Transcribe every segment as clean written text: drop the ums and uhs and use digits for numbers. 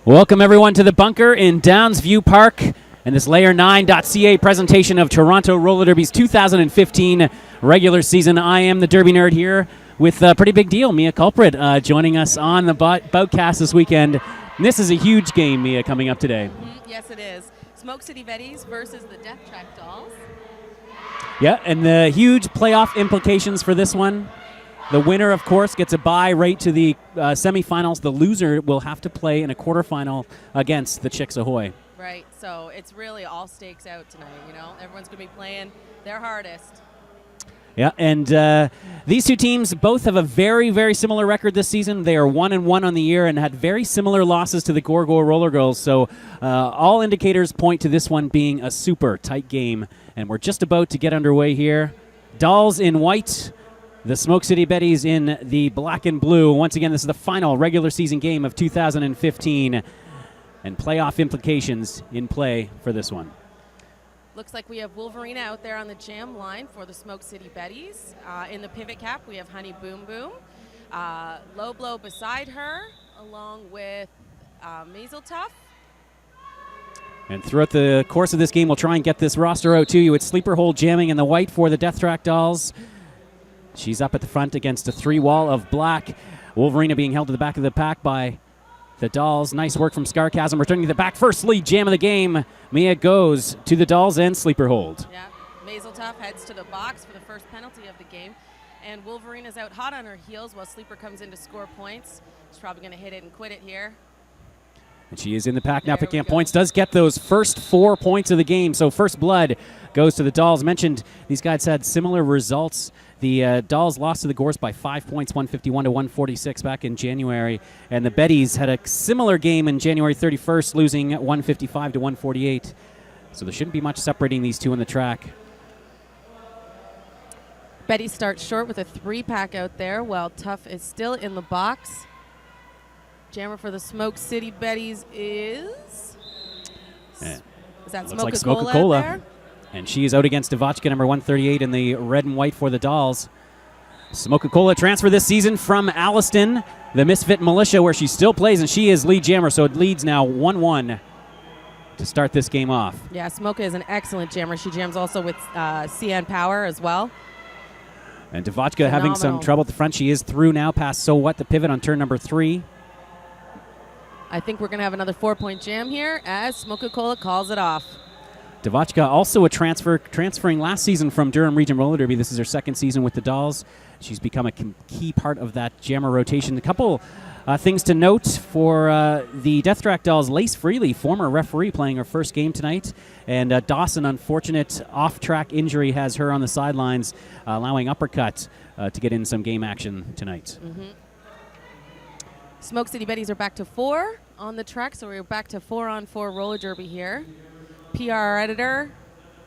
Welcome everyone to the bunker in Downsview Park and this Layer9.ca presentation of Toronto Roller Derby's 2015 regular season. I am the Derby Nerd here with a pretty big deal, Mia Culprit, joining us on the boutcast this weekend. And this is a huge game, Mia, coming up today. Yes, it is. Smoke City Betties versus the Death Track Dolls. Yeah, and the huge playoff implications for this one. The winner, of course, gets a bye right to the semifinals. The loser will have to play in a quarterfinal against the Chicks Ahoy. Right, so it's really all stakes out tonight, you know? Everyone's going to be playing their hardest. Yeah, and these two teams both have a very, very similar record this season. They are 1-1 on the year and had very similar losses to the Gorgo Roller Girls. So all indicators point to this one being a super tight game. And we're just about to get underway here. Dolls in white. The Smoke City Betties in the black and blue. Once again, this is the final regular season game of 2015, and playoff implications in play for this one. Looks like we have Wolverine out there on the jam line for the Smoke City Betties. In the pivot cap, we have Honey Boom Boom. Low Blow beside her, along with Maisel Tough. And throughout the course of this game, we'll try and get this roster out to you. It's Sleeper Hold jamming in the white for the Death Track Dolls. She's up at the front against a three-wall of black. Wolverina being held to the back of the pack by the Dolls. Nice work from Scarcasm, returning to the back. First lead jam of the game. Mia goes to the Dolls and Sleeper Hold. Yeah, Maisel Tough heads to the box for the first penalty of the game. And Wolverine is out hot on her heels while Sleeper comes in to score points. She's probably going to hit it and quit it here. And she is in the pack now, picking up points. Does get those first 4 points of the game. So first blood goes to the Dolls. Mentioned these guys had similar results. The Dolls lost to the Gores by 5 points, 151 to 146 back in January. And the Betties had a similar game in January 31st, losing 155 to 148. So there shouldn't be much separating these two on the track. Betty starts short with a 3-pack out there while Tough is still in the box. Jammer for the Smoke City Betties is that Smoke-A-Cola out there? And she is out against Devotchka, number 138, in the red and white for the Dolls. Smoke-A-Cola transfer this season from Alliston, the Misfit Militia, where she still plays, and she is lead jammer, so it leads now 1-1 to start this game off. Yeah, Smoke is an excellent jammer. She jams also with CN Power as well. And Devotchka having some trouble at the front. She is through now past So What, the pivot on turn number 3. I think we're going to have another 4-point jam here as Smoke-A-Cola calls it off. Devotchka, also a transferring last season from Durham Region Roller Derby. This is her second season with the Dolls. She's become a key part of that jammer rotation. A couple things to note for the Death Track Dolls. Lace Freely, former referee, playing her first game tonight. And Dawson, unfortunate off-track injury, has her on the sidelines, allowing Uppercut to get in some game action tonight. Smoke City Betties are back to 4 on the track, so we're back to 4-on-4 roller derby here. PR editor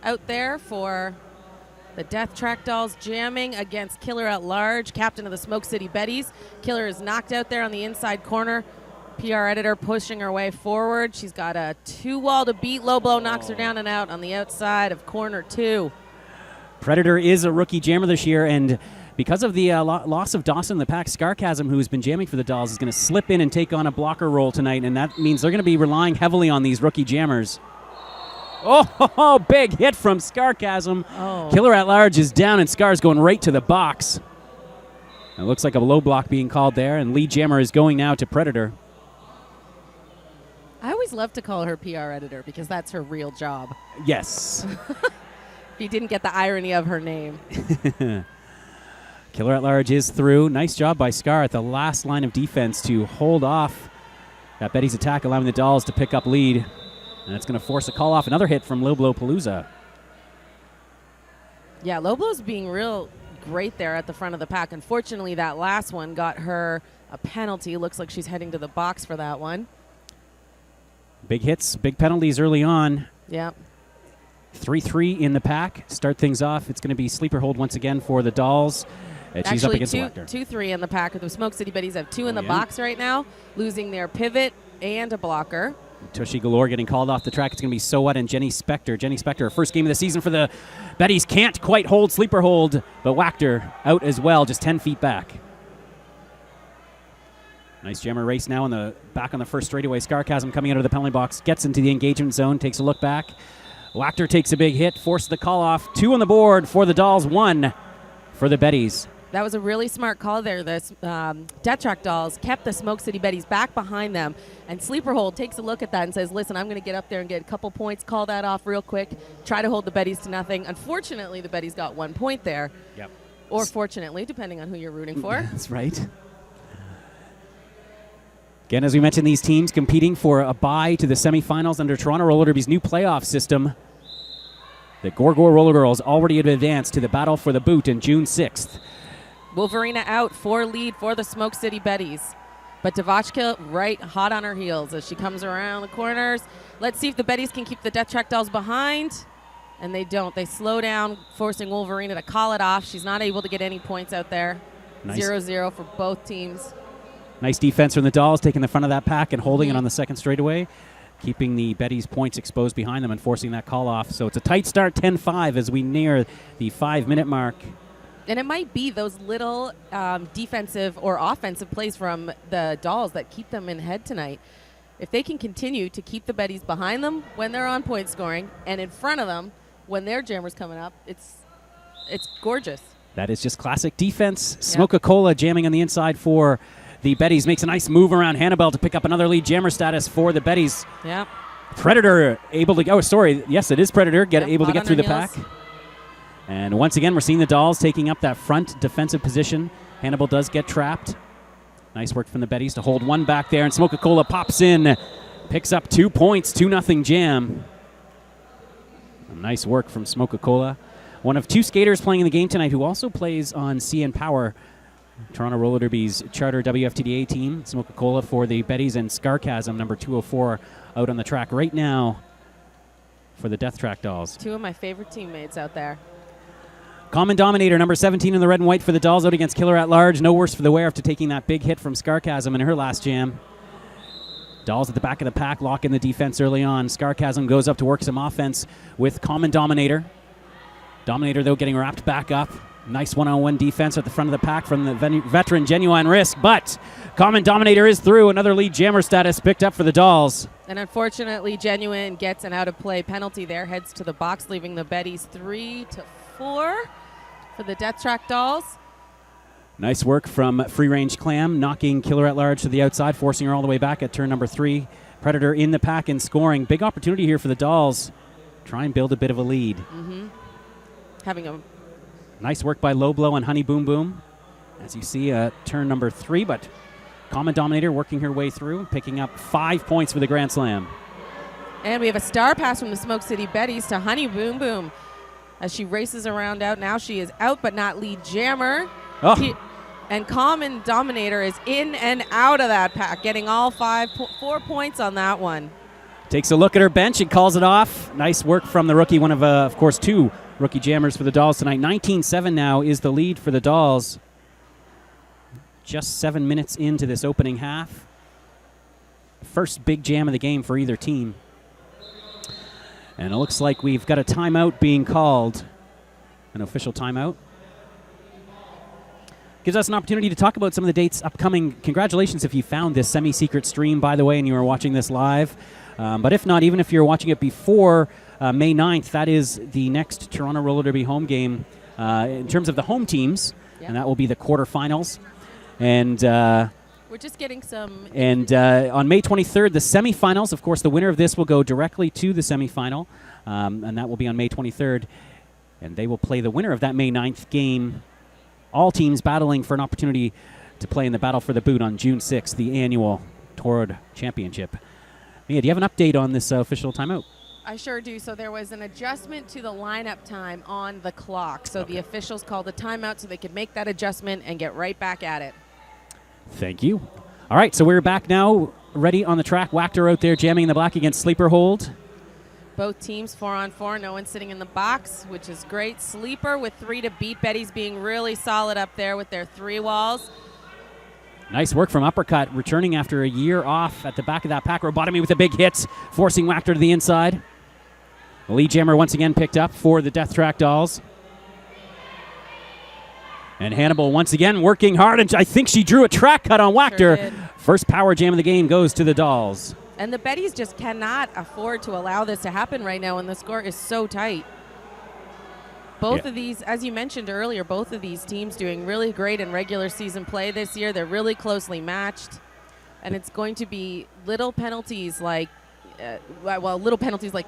out there for the Death Track Dolls jamming against Killer at Large, captain of the Smoke City Betties. Killer is knocked out there on the inside corner. PR editor pushing her way forward. She's got a 2-wall to beat. Low Blow knocks her down and out on the outside of corner 2. Predator is a rookie jammer this year, and because of the loss of Dawson in the pack, Scarcasm, who's been jamming for the Dolls, is going to slip in and take on a blocker role tonight, and that means they're going to be relying heavily on these rookie jammers. Oh, big hit from Scarcasm. Oh. Killer at Large is down, and Scar's going right to the box. It looks like a low block being called there, and lead jammer is going now to Predator. I always love to call her PR editor because that's her real job. Yes. If you didn't get the irony of her name. Killer at Large is through. Nice job by Scar at the last line of defense to hold off that Betty's attack, allowing the Dolls to pick up lead. And that's going to force a call off. Another hit from Low Blow Palooza. Yeah, Low Blow's being real great there at the front of the pack. Unfortunately, that last one got her a penalty. Looks like she's heading to the box for that one. Big hits, big penalties early on. Yep. 3-3 in the pack. Start things off. It's going to be Sleeper Hold once again for the Dolls. She's up against the Wactor. 2-3 in the pack. The Smoke City Betties have 2 in the box right now, losing their pivot and a blocker. Tushy Galore getting called off the track. It's going to be So What and Jenny Spector. Jenny Spector, her first game of the season for the Betties, can't quite hold Sleeper Hold, but Wactor out as well, just 10 feet back. Nice jammer race now back on the first straightaway. Sarcasm coming out of the penalty box, gets into the engagement zone, takes a look back. Wachter takes a big hit, forces the call off. 2 on the board for the Dolls, 1 for the Betties. That was a really smart call there. The Death Track Dolls kept the Smoke City Betties back behind them, and Sleeper Hold takes a look at that and says, listen, I'm going to get up there and get a couple points, call that off real quick, try to hold the Betties to nothing. Unfortunately, the Betties got 1 point there. Yep. Or fortunately, depending on who you're rooting for. That's right. Again, as we mentioned, these teams competing for a bye to the semifinals under Toronto Roller Derby's new playoff system. The Gorgor Roller Girls already advanced to the battle for the boot in June 6th. Wolverina out, 4 lead for the Smoke City Betties. But Devachka right hot on her heels as she comes around the corners. Let's see if the Betties can keep the Death Track Dolls behind. And they don't. They slow down, forcing Wolverina to call it off. She's not able to get any points out there. Nice. 0-0 for both teams. Nice defense from the Dolls, taking the front of that pack and holding it on the second straightaway, keeping the Betties' points exposed behind them and forcing that call off. So it's a tight start, 10-5 as we near the 5-minute mark. And it might be those little defensive or offensive plays from the Dolls that keep them in head tonight. If they can continue to keep the Betties behind them when they're on point scoring and in front of them when their jammer's coming up, it's gorgeous. That is just classic defense. Smoke-a-Cola jamming on the inside for the Betties. Makes a nice move around Hannibal to pick up another lead jammer status for the Betties. Yeah. Predator able to go. Sorry, yes, it is Predator. Able to get through the pack. And once again, we're seeing the Dolls taking up that front defensive position. Hannibal does get trapped. Nice work from the Betties to hold one back there. And Smoke-a-Cola pops in, picks up 2 points, 2-0 jam. Nice work from Smoke-a-Cola. One of 2 skaters playing in the game tonight who also plays on CN Power, Toronto Roller Derby's charter WFTDA team. Smoke-a-Cola for the Betties, and Sarcasm, number 204, out on the track right now for the Death Track Dolls. 2 of my favorite teammates out there. Common Dominator, number 17 in the red and white for the Dolls, out against Killer at Large. No worse for the wear after taking that big hit from Sarcasm in her last jam. Dolls at the back of the pack, lock in the defense early on. Sarcasm goes up to work some offense with Common Dominator. Dominator, though, getting wrapped back up. Nice one-on-one defense at the front of the pack from the veteran Genuine Risk, but Common Dominator is through. Another lead jammer status picked up for the Dolls. And unfortunately, Genuine gets an out-of-play penalty there, heads to the box, leaving the Betties 3-4 for the Death Track Dolls. Nice work from Free Range Clam, knocking Killer at Large to the outside, forcing her all the way back at turn number 3. Predator in the pack and scoring. Big opportunity here for the Dolls. Try and build a bit of a lead. Having a nice work by Low Blow and Honey Boom Boom. As you see, turn number 3, but Common Dominator working her way through, picking up 5 points for the Grand Slam. And we have a star pass from the Smoke City Betties to Honey Boom Boom. As she races around out, now she is out but not lead jammer. And Common Dominator is in and out of that pack, getting all 4 points on that one. Takes a look at her bench and calls it off. Nice work from the rookie, one of course, 2 rookie jammers for the Dolls tonight. 19-7 now is the lead for the Dolls. Just 7 minutes into this opening half. First big jam of the game for either team. And it looks like we've got a timeout being called. An official timeout. Gives us an opportunity to talk about some of the dates upcoming. Congratulations if you found this semi-secret stream, by the way, and you are watching this live. But if not, even if you're watching it before May 9th, that is the next Toronto Roller Derby home game in terms of the home teams, and that will be the quarterfinals. And we're just getting some. And on May 23rd, the semifinals. Of course, the winner of this will go directly to the semifinal, and that will be on May 23rd. And they will play the winner of that May 9th game. All teams battling for an opportunity to play in the battle for the boot on June 6th, the annual TORD Championship. Mia, do you have an update on this official timeout? I sure do. So there was an adjustment to the lineup time on the clock. So the officials called a timeout so they could make that adjustment and get right back at it. Thank you. All right, so we're back now, ready on the track. Wachter out there jamming in the black against Sleeper Hold. Both teams 4-on-4, no one sitting in the box, which is great. Sleeper with 3 to beat. Betties being really solid up there with their 3 walls. Nice work from Uppercut, returning after a year off at the back of that pack. Robotomy with a big hit, forcing Wachter to the inside. The lead jammer once again picked up for the Death Track Dolls. And Hannibal once again working hard, and I think she drew a track cut on Wachter. Sure did. First power jam of the game goes to the Dolls. And the Betties just cannot afford to allow this to happen right now, and the score is so tight. Both of these, as you mentioned earlier, both of these teams doing really great in regular season play this year. They're really closely matched, and it's going to be little penalties like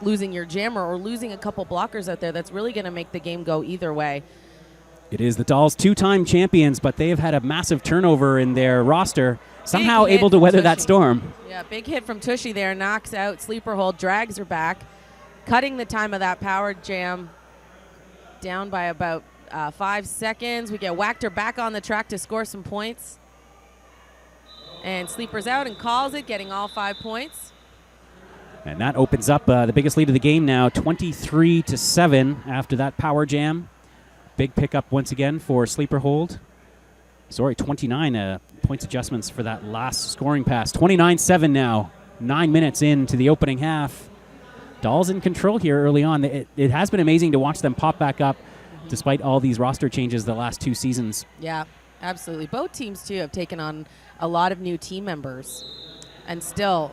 losing your jammer or losing a couple blockers out there that's really going to make the game go either way. It is the Dolls' two-time champions, but they have had a massive turnover in their roster, somehow able to weather that storm. Yeah, big hit from Tushy there, knocks out Sleeper Hold, drags her back, cutting the time of that power jam down by about 5 seconds. We get Wachter back on the track to score some points. And Sleeper's out and calls it, getting all 5 points. And that opens up the biggest lead of the game now, 23-7 after that power jam. Big pickup once again for Sleeper Hold. 29 points adjustments for that last scoring pass. 29-7 now, 9 minutes into the opening half. Dolls in control here early on. It has been amazing to watch them pop back up despite all these roster changes the last 2 seasons. Yeah, absolutely. Both teams, too, have taken on a lot of new team members and still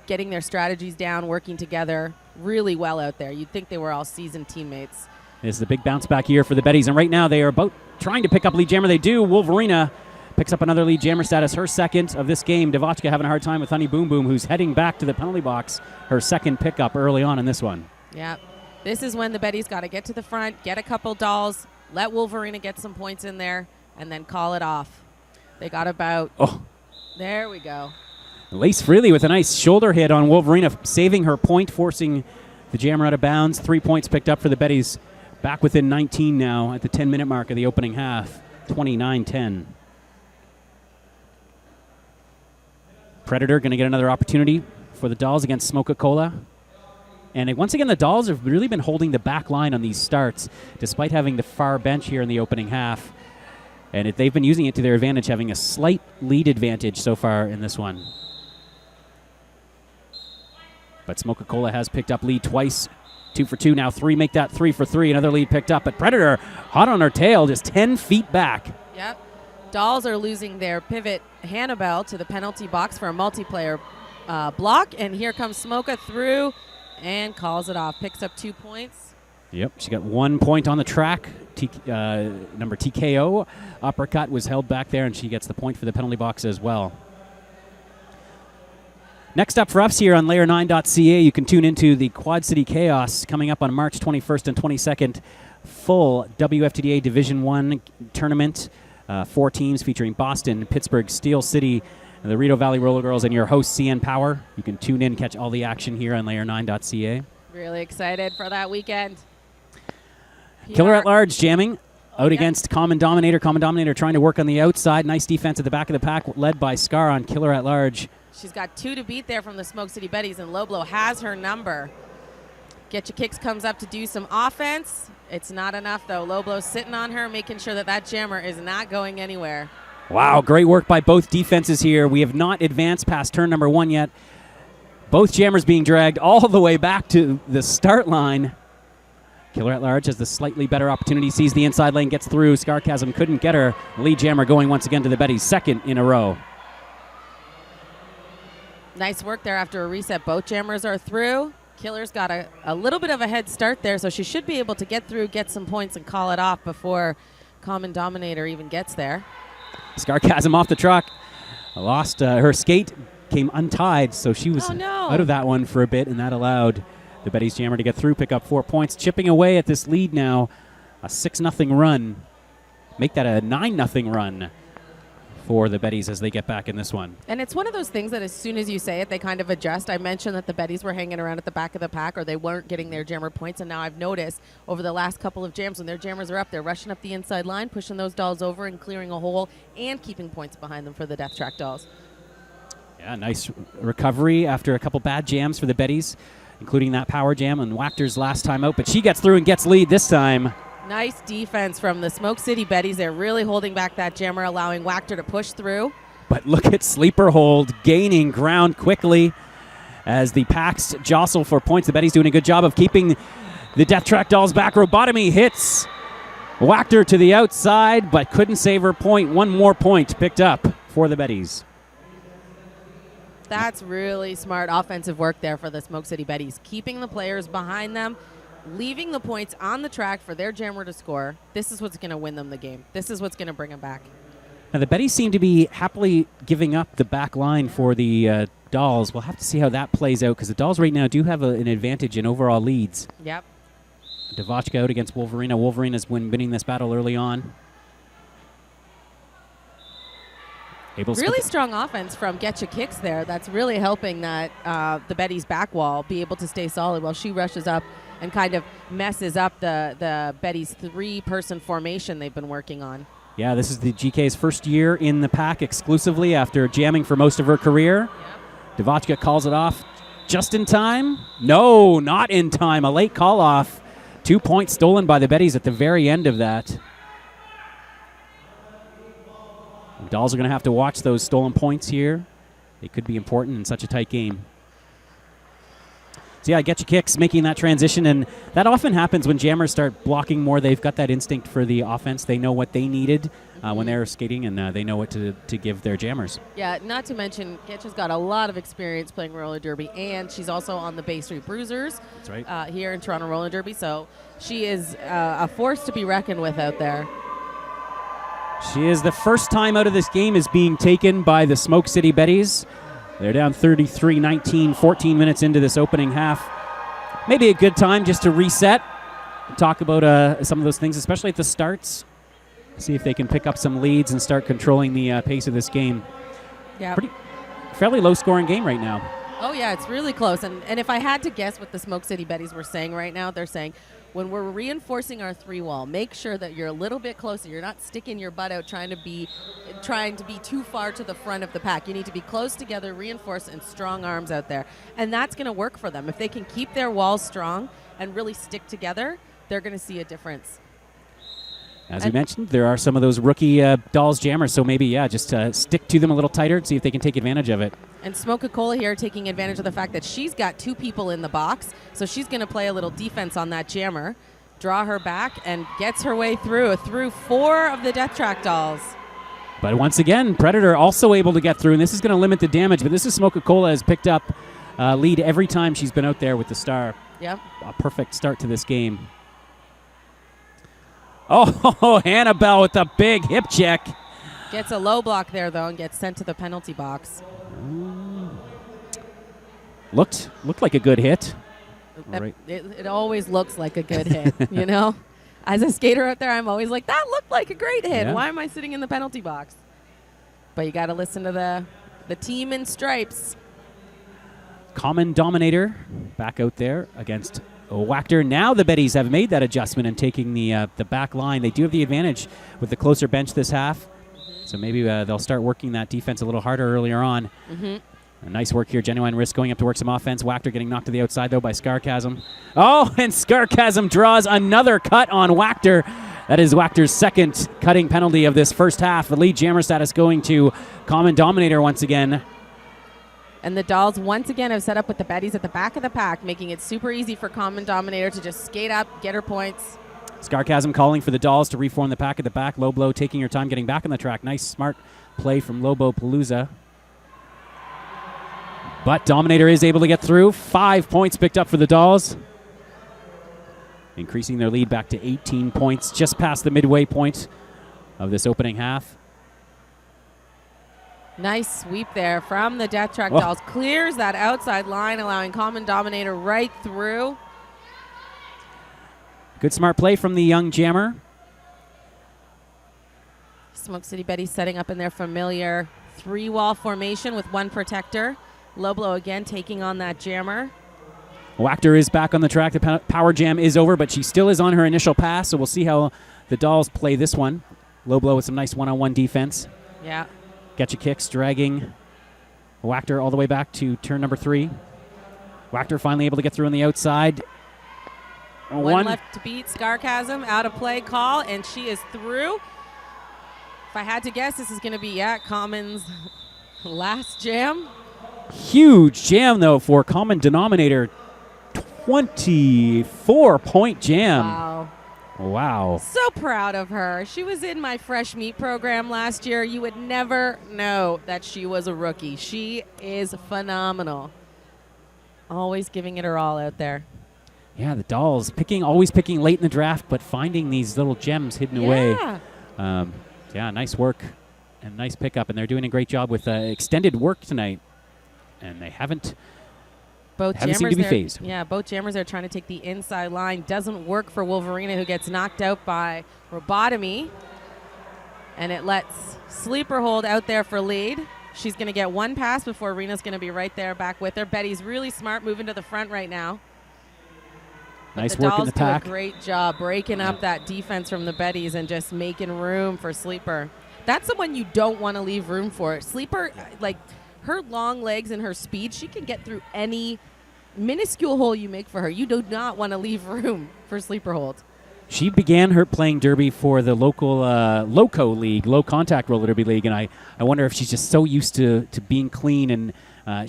getting their strategies down, working together really well out there. You'd think they were all seasoned teammates. This is the big bounce back here for the Betties, and right now they are about trying to pick up lead jammer. They do. Wolverina picks up another lead jammer status, her second of this game. Devotchka having a hard time with Honey Boom Boom, who's heading back to the penalty box, her second pickup early on in this one. Yeah, this is when the Betties got to get to the front, get a couple dolls, let Wolverina get some points in there, and then call it off. They got about... Oh. There we go. Lace Freely with a nice shoulder hit on Wolverina, saving her point, forcing the jammer out of bounds. 3 points picked up for the Betties. Back within 19 now at the 10-minute mark of the opening half, 29-10. Predator going to get another opportunity for the Dolls against Smoka-Cola. And once again, the Dolls have really been holding the back line on these starts, despite having the far bench here in the opening half. And they've been using it to their advantage, having a slight lead advantage so far in this one. But Smoka-Cola has picked up lead twice. 2 for 2, now 3, make that 3 for 3. Another lead picked up, but Predator hot on her tail, just 10 feet back. Yep. Dolls are losing their pivot Hannibal to the penalty box for a multiplayer block, and here comes Smoka through and calls it off. Picks up 2 points. Yep, she got 1 point on the track. Number TKO uppercut was held back there, and she gets the point for the penalty box as well. Next up for us here on layer9.ca, you can tune into the Quad City Chaos coming up on March 21st and 22nd. Full WFTDA Division 1 tournament. 4 teams featuring Boston, Pittsburgh, Steel City, the Rideau Valley Roller Girls, and your host, CN Power. You can tune in and catch all the action here on layer9.ca. Really excited for that weekend. Killer at Large jamming out against Common Dominator. Common Dominator trying to work on the outside. Nice defense at the back of the pack, led by Scar on Killer at Large. She's got 2 to beat there from the Smoke City Betties, and Loblo has her number. Get Your Kicks comes up to do some offense. It's not enough, though. Loblo's sitting on her, making sure that that jammer is not going anywhere. Wow, great work by both defenses here. We have not advanced past turn number 1 yet. Both jammers being dragged all the way back to the start line. Killer at Large has the slightly better opportunity, sees the inside lane, gets through. Scarcasm couldn't get her. Lead jammer going once again to the Betties, second in a row. Nice work there after a reset. Both jammers are through. Killer's got a little bit of a head start there, so she should be able to get through, get some points, and call it off before Common Dominator even gets there. Scarcasm off the truck. Lost her skate, came untied, so she was out of that one for a bit, and that allowed the Betties jammer to get through, pick up 4 points, chipping away at this lead now. A 6-0 run. Make that a 9-0 run for the Betties as they get back in this one. And it's one of those things that as soon as you say it, they kind of adjust. I mentioned that the Betties were hanging around at the back of the pack, or they weren't getting their jammer points, and now I've noticed over the last couple of jams when their jammers are up, they're rushing up the inside line, pushing those dolls over and clearing a hole and keeping points behind them for the Death Track dolls. Yeah, nice recovery after a couple bad jams for the Betties, including that power jam and Wachter's last time out, but she gets through and gets lead this time. Nice defense from the Smoke City Betties. They're really holding back that jammer, allowing Wachter to push through. But look at Sleeper Hold gaining ground quickly as the packs jostle for points. The Betties doing a good job of keeping the Death Track dolls back. Robotomy hits Whacked her to the outside, but couldn't save her point. One more point picked up for the Betties. That's really smart offensive work there for the Smoke City Betties. Keeping the players behind them, leaving the points on the track for their jammer to score. This is what's going to win them the game. This is what's going to bring them back. Now, the Betties seem to be happily giving up the back line for the Dolls. We'll have to see how that plays out because the Dolls right now do have an advantage in overall leads. Yep. Devachka out against Wolverina. Wolverina's been winning this battle early on. Really strong offense from Getcha Kicks there. That's really helping that the Betties back wall be able to stay solid while she rushes up and kind of messes up the Betties 3-person formation they've been working on. Yeah, this is the GK's first year in the pack exclusively after jamming for most of her career. Yep. Devachka calls it off just in time. No, not in time. A late call off. 2 points stolen by the Betties at the very end of that. The Dolls are going to have to watch those stolen points here. They could be important in such a tight game. So yeah, Getcha Kicks making that transition, and that often happens when jammers start blocking more. They've got that instinct for the offense. They know what they needed when they're skating, and they know what to give their jammers. Yeah, not to mention Getcha's got a lot of experience playing roller derby, and she's also on the Bay Street Bruisers. That's right. Here in Toronto Roller Derby, so she is a force to be reckoned with out there. She is the first time out of this game is being taken by the Smoke City Betties. They're down 33-19, 14 minutes into this opening half. Maybe a good time just to reset, talk about some of those things, especially at the starts. See if they can pick up some leads and start controlling the pace of this game. Yeah. Fairly low-scoring game right now. Oh, yeah, it's really close. And if I had to guess what the Smoke City Betties were saying right now, they're saying, when we're reinforcing our 3-wall, make sure that you're a little bit closer. You're not sticking your butt out trying to be too far to the front of the pack. You need to be close together, reinforced, and strong arms out there. And that's going to work for them. If they can keep their walls strong and really stick together, they're going to see a difference. As we mentioned, there are some of those rookie Dolls jammers, so maybe, just stick to them a little tighter, see if they can take advantage of it. And Smoke-A-Cola here taking advantage of the fact that she's got 2 people in the box, so she's going to play a little defense on that jammer, draw her back, and gets her way through 4 of the Death Track Dolls. But once again, Predator also able to get through, and this is going to limit the damage, but this is Smoke-A-Cola has picked up lead every time she's been out there with the star. Yep. A perfect start to this game. Oh, Annabelle with a big hip check. Gets a low block there, though, and gets sent to the penalty box. Looked like a good hit. Right. It always looks like a good hit, you know? As a skater out there, I'm always like, that looked like a great hit. Yeah. Why am I sitting in the penalty box? But you got to listen to the team in stripes. Common Dominator back out there against Wachter. Now the Betties have made that adjustment and taking the back line. They do have the advantage with the closer bench this half. So maybe they'll start working that defense a little harder earlier on. Nice work here. Genuine Risk going up to work some offense. Wachter getting knocked to the outside, though, by Scarcasm. Oh, and Scarcasm draws another cut on Wachter. That is Wachter's second cutting penalty of this first half. The lead jammer status going to Common Dominator once again. And the Dolls once again have set up with the Betties at the back of the pack, making it super easy for Common Dominator to just skate up, get her points. Scarcasm calling for the Dolls to reform the pack at the back. Low blow taking her time getting back on the track. Nice, smart play from Lobo Palooza. But Dominator is able to get through. 5 points picked up for the Dolls. Increasing their lead back to 18 points, just past the midway point of this opening half. Nice sweep there from the Death Track Dolls. Clears that outside line, allowing Common Dominator right through. Good smart play from the young jammer. Smoke City Betty setting up in their familiar 3-wall formation with 1 protector. Low blow again taking on that jammer. Wachter is back on the track. The power jam is over, but she still is on her initial pass, so we'll see how the Dolls play this one. Low blow with some nice one-on-one defense. Yeah. Getcha Kicks dragging Wachter all the way back to turn number 3. Wachter finally able to get through on the outside. One left to beat. Scarcasm out of play call, and she is through. If I had to guess, this is going to be, Common's last jam. Huge jam, though, for Common Denominator. 24-point jam. Wow. Wow. So proud of her. She was in my fresh meat program last year. You would never know that she was a rookie. She is phenomenal. Always giving it her all out there. Yeah, the Dolls always picking late in the draft, but finding these little gems hidden away. Yeah, nice work and nice pickup, and they're doing a great job with extended work tonight, and they haven't seemed to be phased. Yeah, both jammers are trying to take the inside line. Doesn't work for Wolverina, who gets knocked out by Robotomy, and it lets Sleeper hold out there for lead. She's going to get one pass before Rena's going to be right there back with her. Betty's really smart, moving to the front right now. Nice work in the pack. Do a great job breaking up that defense from the Betties and just making room for Sleeper. That's the one you don't want to leave room for. Sleeper, like her long legs and her speed, she can get through any minuscule hole you make for her. You do not want to leave room for Sleeper hold. She began her playing derby for the local LOCO league, low contact roller derby league, and I wonder if she's just so used to being clean, and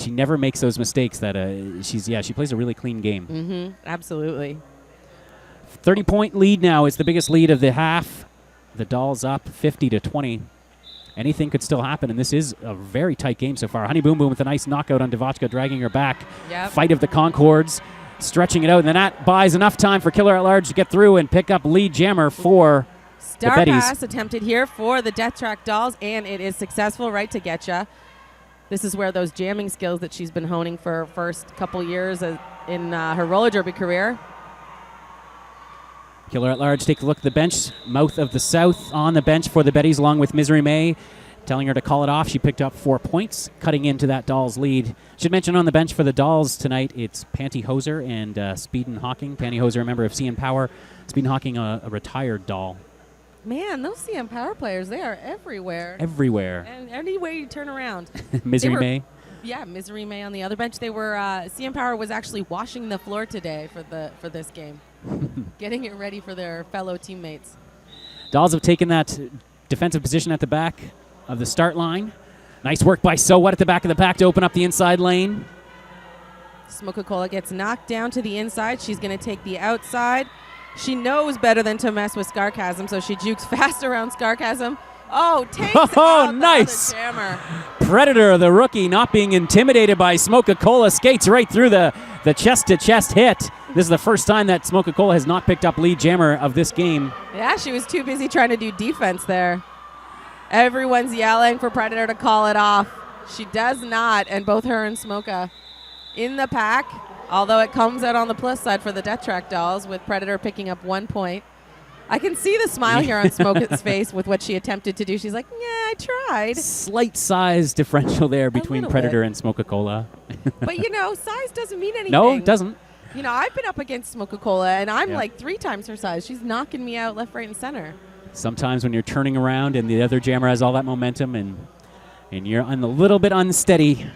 she never makes those mistakes that she plays a really clean game. Mm-hmm, absolutely. 30-point lead now is the biggest lead of the half. The Dolls up 50-20. Anything could still happen, and this is a very tight game so far. Honey Boom Boom with a nice knockout on Devotchka, dragging her back. Yep. Fight of the Concords, stretching it out, and then that buys enough time for Killer at Large to get through and pick up lead jammer for Star the Betties. pass attempted here for the Death Track Dolls, and it is successful right to Getcha. This is where those jamming skills that she's been honing for her first couple years in her roller derby career. Killer at Large, take a look at the bench. Mouth of the South on the bench for the Betties, along with Misery May, telling her to call it off. She picked up 4 points, cutting into that Dolls lead. Should mention on the bench for the Dolls tonight, it's Pantyhoser and Speedin' Hawking. Pantyhoser, a member of CN Power. Speedin' Hawking, a retired doll. Man, those CN Power players, they are everywhere. Everywhere. And anywhere you turn around. Misery May. Yeah, Misery May on the other bench. They were CN Power was actually washing the floor today for this game. Getting it ready for their fellow teammates. Dolls have taken that defensive position at the back of the start line. Nice work by So What at the back of the pack to open up the inside lane. Smoke-A-Cola gets knocked down to the inside. She's going to take the outside. She knows better than to mess with Scarcasm, so she jukes fast around Scarcasm. Oh, takes out nice. the jammer. Predator, the rookie, not being intimidated by Smoke-A-Cola, skates right through the chest-to-chest hit. This is the first time that Smoke-A-Cola has not picked up lead jammer of this game. Yeah, she was too busy trying to do defense there. Everyone's yelling for Predator to call it off. She does not, and both her and Smoke-A in the pack, although it comes out on the plus side for the Death Track Dolls with Predator picking up 1 point. I can see the smile here on Smoke-A's face with what she attempted to do. She's like, yeah, I tried. Slight size differential there between Predator and Smoke-A-Cola. But, size doesn't mean anything. No, it doesn't. I've been up against Smoke-A-Cola, and I'm like 3 times her size. She's knocking me out left, right, and center. Sometimes when you're turning around and the other jammer has all that momentum and you're a little bit unsteady.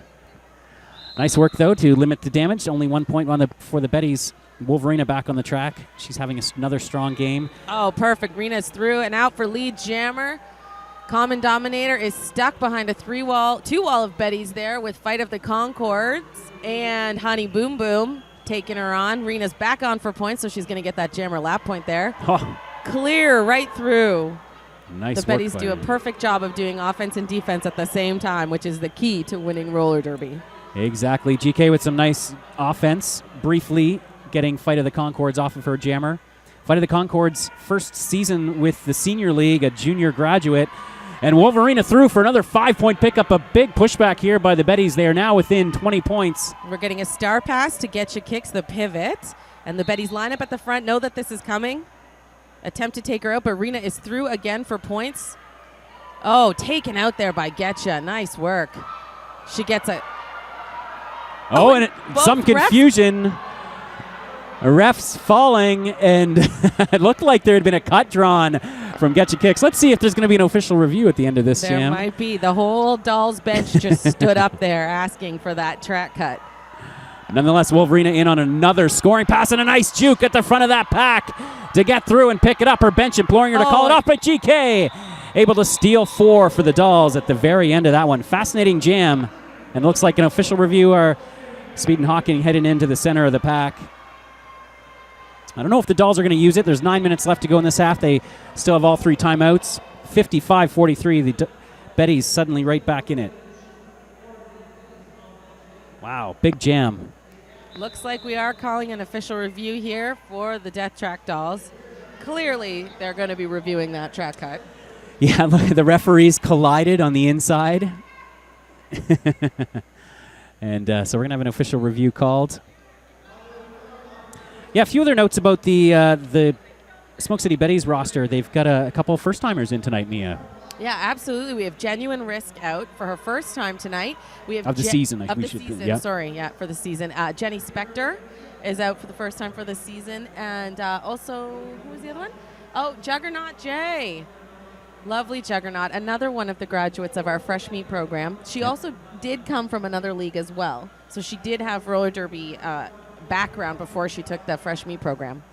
Nice work, though, to limit the damage. Only 1 point for the Betties. Wolverina back on the track. She's having another strong game. Oh, perfect. Rena's through and out for lead jammer. Common Dominator is stuck behind a 2-wall of Betties there with Fight of the Concords and Honey Boom Boom taking her on. Rena's back on for points, so she's going to get that jammer lap point there. Oh. Clear right through. Nice the Betties do a perfect job of doing offense and defense at the same time, which is the key to winning roller derby. Exactly. GK with some nice offense, briefly getting Fight of the Concords off of her jammer. Fight of the Concords' first season with the Senior League, a junior graduate. And Wolverina through for another 5-point pickup. A big pushback here by the Betties. They are now within 20 points. We're getting a star pass to Getcha kicks the pivot. And the Betties line up at the front, know that this is coming. Attempt to take her out, but Rena is through again for points. Oh, taken out there by Getcha. Nice work. She gets a... Oh, and some confusion. Refs falling, and it looked like there had been a cut drawn from Getcha Kicks. Let's see if there's going to be an official review at the end of this, There might be. The whole Dolls bench just stood up there asking for that track cut. Nonetheless, Wolverina in on another scoring pass and a nice juke at the front of that pack to get through and pick it up. Her bench imploring her to call it off, but GK able to steal 4 for the Dolls at the very end of that one. Fascinating jam, and looks like an official review are Speedin' Hawking heading into the center of the pack. I don't know if the Dolls are going to use it. There's 9 minutes left to go in this half. They still have all 3 timeouts. 55-43. The Betties suddenly right back in it. Wow, big jam. Looks like we are calling an official review here for the Death Track Dolls. Clearly, they're going to be reviewing that track cut. Yeah, look, the referees collided on the inside. And so we're going to have an official review called. Yeah, a few other notes about the Smoke City Betties roster. They've got a couple of first-timers in tonight, Mia. Yeah, absolutely. We have Genuine Risk out for her first time tonight. We have of the season. For the season. Jenny Spector is out for the first time for the season. And also, who was the other one? Oh, Juggernaut J. Lovely Juggernaut, another one of the graduates of our Fresh Meat program. She also did come from another league as well. So she did have roller derby background before she took the Fresh Meat program.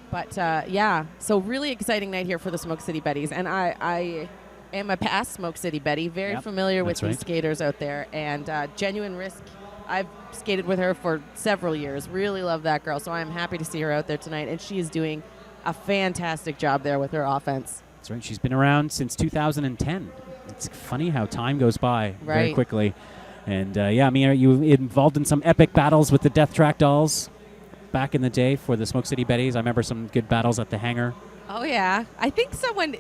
But, yeah, so really exciting night here for the Smoke City Betties. And I am a past Smoke City Betty, very familiar with these skaters out there. And Genuine Risk, I've skated with her for several years. Really love that girl. So I'm happy to see her out there tonight. And she is doing a fantastic job there with her offense. That's right. She's been around since 2010. It's funny how time goes by very quickly. And, yeah, Mia, you involved in some epic battles with the Death Track Dolls back in the day for the Smoke City Betties. I remember some good battles at the hangar. Oh, yeah. I think someone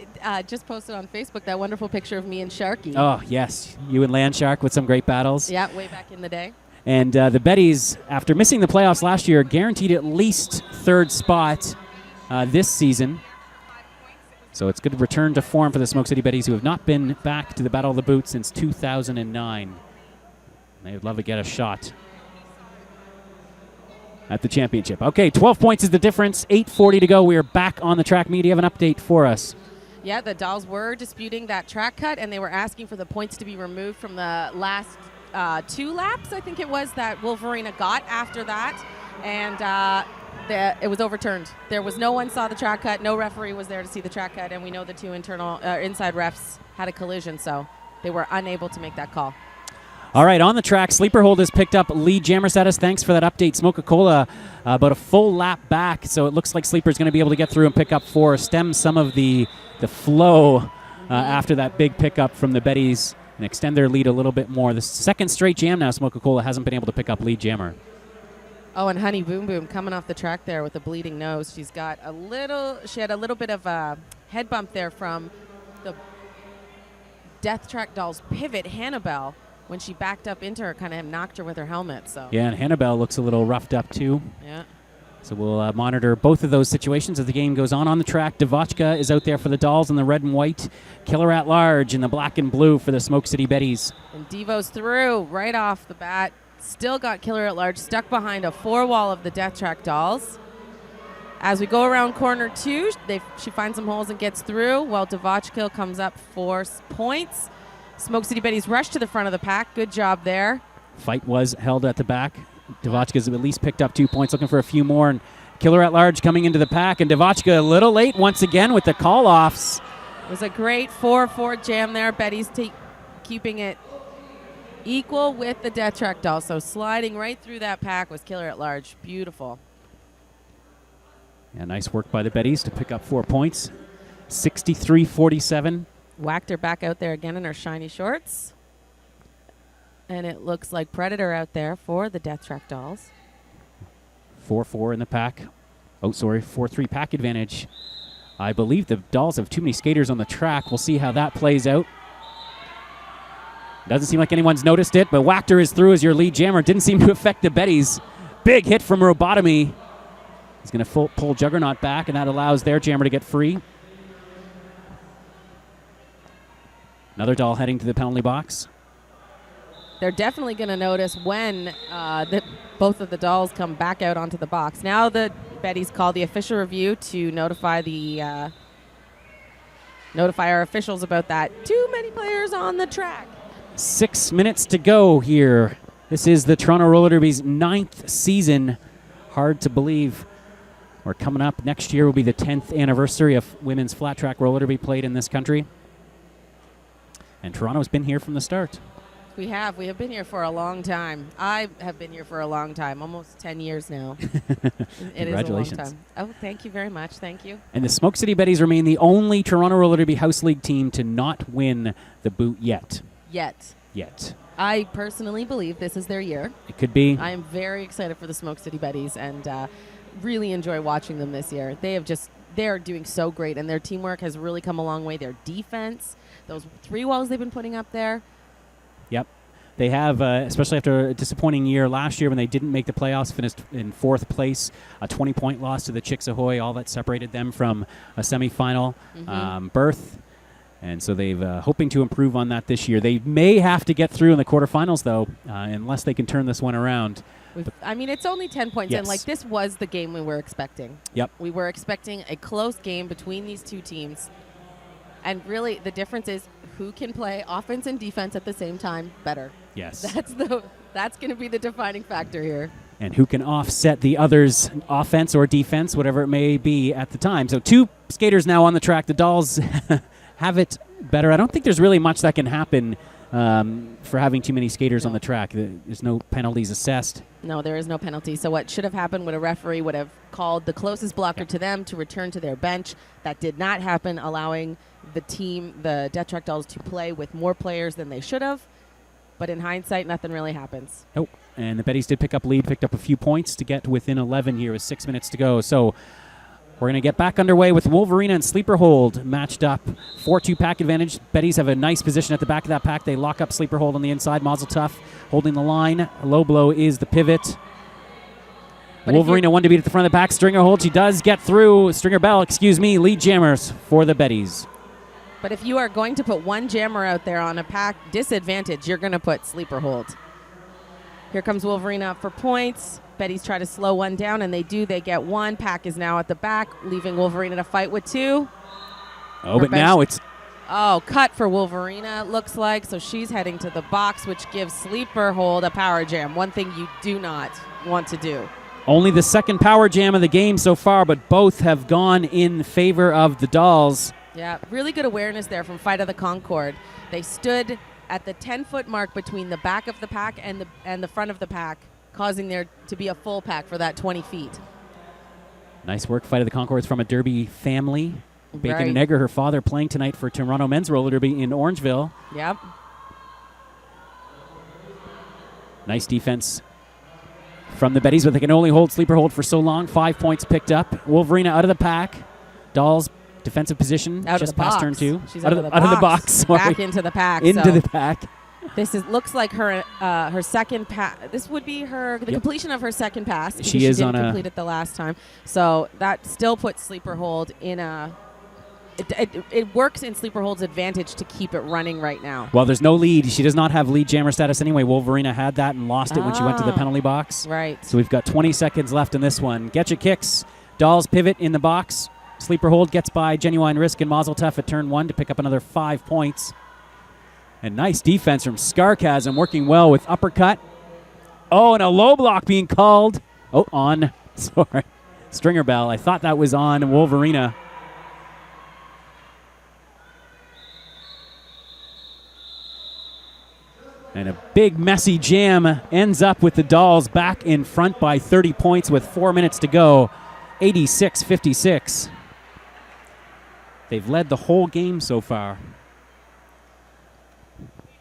just posted on Facebook that wonderful picture of me and Sharky. Oh, yes. You and Landshark with some great battles. Yeah, way back in the day. And the Betties, after missing the playoffs last year, guaranteed at least third spot this season. So it's good return to form for the Smoke City Betties, who have not been back to the Battle of the Boots since 2009. They would love to get a shot at the championship. Okay, 12 points is the difference. 8:40 to go. We are back on the track. Media, have an update for us. Yeah, the Dolls were disputing that track cut, and they were asking for the points to be removed from the last 2 laps, I think it was, that Wolverina got after that. And it was overturned. There was no one saw the track cut. No referee was there to see the track cut, and we know the 2 inside refs had a collision, so they were unable to make that call. All right, on the track, Sleeper Hold has picked up lead jammer status. Thanks for that update. Smoke-A-Cola about a full lap back, so it looks like Sleeper's going to be able to get through and pick up 4, stem some of the flow after that big pickup from the Betties and extend their lead a little bit more. The second straight jam now, Smoke-A-Cola hasn't been able to pick up lead jammer. Oh, and Honey Boom Boom coming off the track there with a bleeding nose. She had a little bit of a head bump there from the Death Track Dolls pivot, Hannibal, when she backed up into her, kind of knocked her with her helmet. So yeah, and Hannibal looks a little roughed up too. Yeah. So we'll monitor both of those situations as the game goes on. On the track, Devotchka is out there for the Dolls in the red and white. Killer at Large in the black and blue for the Smoke City Betties. And Devo's through right off the bat. Still got Killer at Large stuck behind a 4-wall of the Death Track Dolls. As we go around corner 2, she finds some holes and gets through, while Devotchka comes up 4 points. Smoke City Betties rush to the front of the pack. Good job there. Fight was held at the back. Devotchka's at least picked up 2 points, looking for a few more. And Killer at Large coming into the pack. And Devotchka a little late once again with the call-offs. It was a great 4-4 jam there. Betties keeping it equal with the Death Track Dolls. So sliding right through that pack was Killer at Large. Beautiful. Yeah, nice work by the Betties to pick up 4 points. 63-47. Whacked her back out there again in her shiny shorts. And it looks like Predator out there for the Death Track Dolls. 4-4 in the pack. Oh, sorry, 4-3 pack advantage. I believe the Dolls have too many skaters on the track. We'll see how that plays out. Doesn't seem like anyone's noticed it, but Wachter is through as your lead jammer. Didn't seem to affect the Betties. Big hit from Robotomy. He's going to pull Juggernaut back, and that allows their jammer to get free. Another doll heading to the penalty box. They're definitely going to notice when both of the dolls come back out onto the box. Now the Betties call the official review to notify our officials about that. Too many players on the track. 6 minutes to go here. This is the Toronto Roller Derby's 9th season. Hard to believe. We're coming up. Next year will be the 10th anniversary of women's flat track roller derby played in this country. And Toronto's been here from the start. We have been here for a long time. I have been here for a long time, almost 10 years now. It is a long time. Oh, thank you very much. Thank you. And the Smoke City Betties remain the only Toronto Roller Derby House League team to not win the boot yet. Yet. I personally believe this is their year. It could be. I am very excited for the Smoke City Betties and really enjoy watching them this year. They're doing so great, and their teamwork has really come a long way. Their defense, those 3 walls they've been putting up there. Yep. They have, especially after a disappointing year last year when they didn't make the playoffs, finished in 4th place, a 20-point loss to the Chicks Ahoy, all that separated them from a semifinal berth. And so they've hoping to improve on that this year. They may have to get through in the quarterfinals, though, unless they can turn this one around. I mean, it's only 10 points, yes. and like this was the game we were expecting. Yep. We were expecting a close game between these two teams. And really, the difference is who can play offense and defense at the same time better. Yes. That's going to be the defining factor here. And who can offset the other's offense or defense, whatever it may be at the time. So 2 skaters now on the track. The Dolls have it better. I don't think there's really much that can happen for having too many skaters on the track. There's no penalties assessed. No, there is no penalty. So what should have happened would a referee would have called the closest blocker to them to return to their bench. That did not happen, allowing the Death Track Dolls, to play with more players than they should have. But in hindsight, nothing really happens. Nope. And the Betties did pick up a few points to get within 11 here with 6 minutes to go. So we're going to get back underway with Wolverina and Sleeper Hold matched up. 4-2 pack advantage. Betties have a nice position at the back of that pack. They lock up Sleeper Hold on the inside. Mazel Tov holding the line. Low Blow is the pivot. But Wolverina one to beat at the front of the pack. Stringer Hold. She does get through. Stringer Bell, lead jammers for the Betties. But if you are going to put one jammer out there on a pack disadvantage, you're going to put Sleeper Hold. Here comes Wolverina up for points. Betties try to slow one down, and they do. They get one. Pack is now at the back, leaving Wolverina to fight with 2. Oh, but now it's... Oh, cut for Wolverina, looks like. So she's heading to the box, which gives Sleeper Hold a power jam. One thing you do not want to do. Only the second power jam of the game so far, but both have gone in favor of the Dolls. Yeah, really good awareness there from Fight of the Concord. They stood at the 10-foot mark between the back of the pack and the front of the pack, causing there to be a full pack for that 20 feet. Nice work, Fight of the Concords from a Derby family. Bacon and Egger, her father, playing tonight for Toronto Men's Roller Derby in Orangeville. Yep. Nice defense from the Betties, but they can only hold Sleeper Hold for so long. 5 points picked up. Wolverina out of the pack. Dolls defensive position just past turn 2. She's out of the box. Sorry. Back into the pack. Into the pack. This looks like her second pass. This would be the completion of her second pass. She didn't complete it the last time. So that still puts Sleeper Hold in a... It works in Sleeper Hold's advantage to keep it running right now. Well, there's no lead. She does not have lead jammer status anyway. Wolverina had that and lost it when she went to the penalty box. Right. So we've got 20 seconds left in this one. Getcha kicks. Dolls pivot in the box. Sleeper Hold gets by Genuine Risk and Mazel Tov at turn 1 to pick up another 5 points. And nice defense from Scarchasm, working well with uppercut. Oh, and a low block being called. Oh, on. Sorry. Stringer Bell. I thought that was on Wolverina. And a big messy jam ends up with the Dolls back in front by 30 points with 4 minutes to go. 86-56. They've led the whole game so far.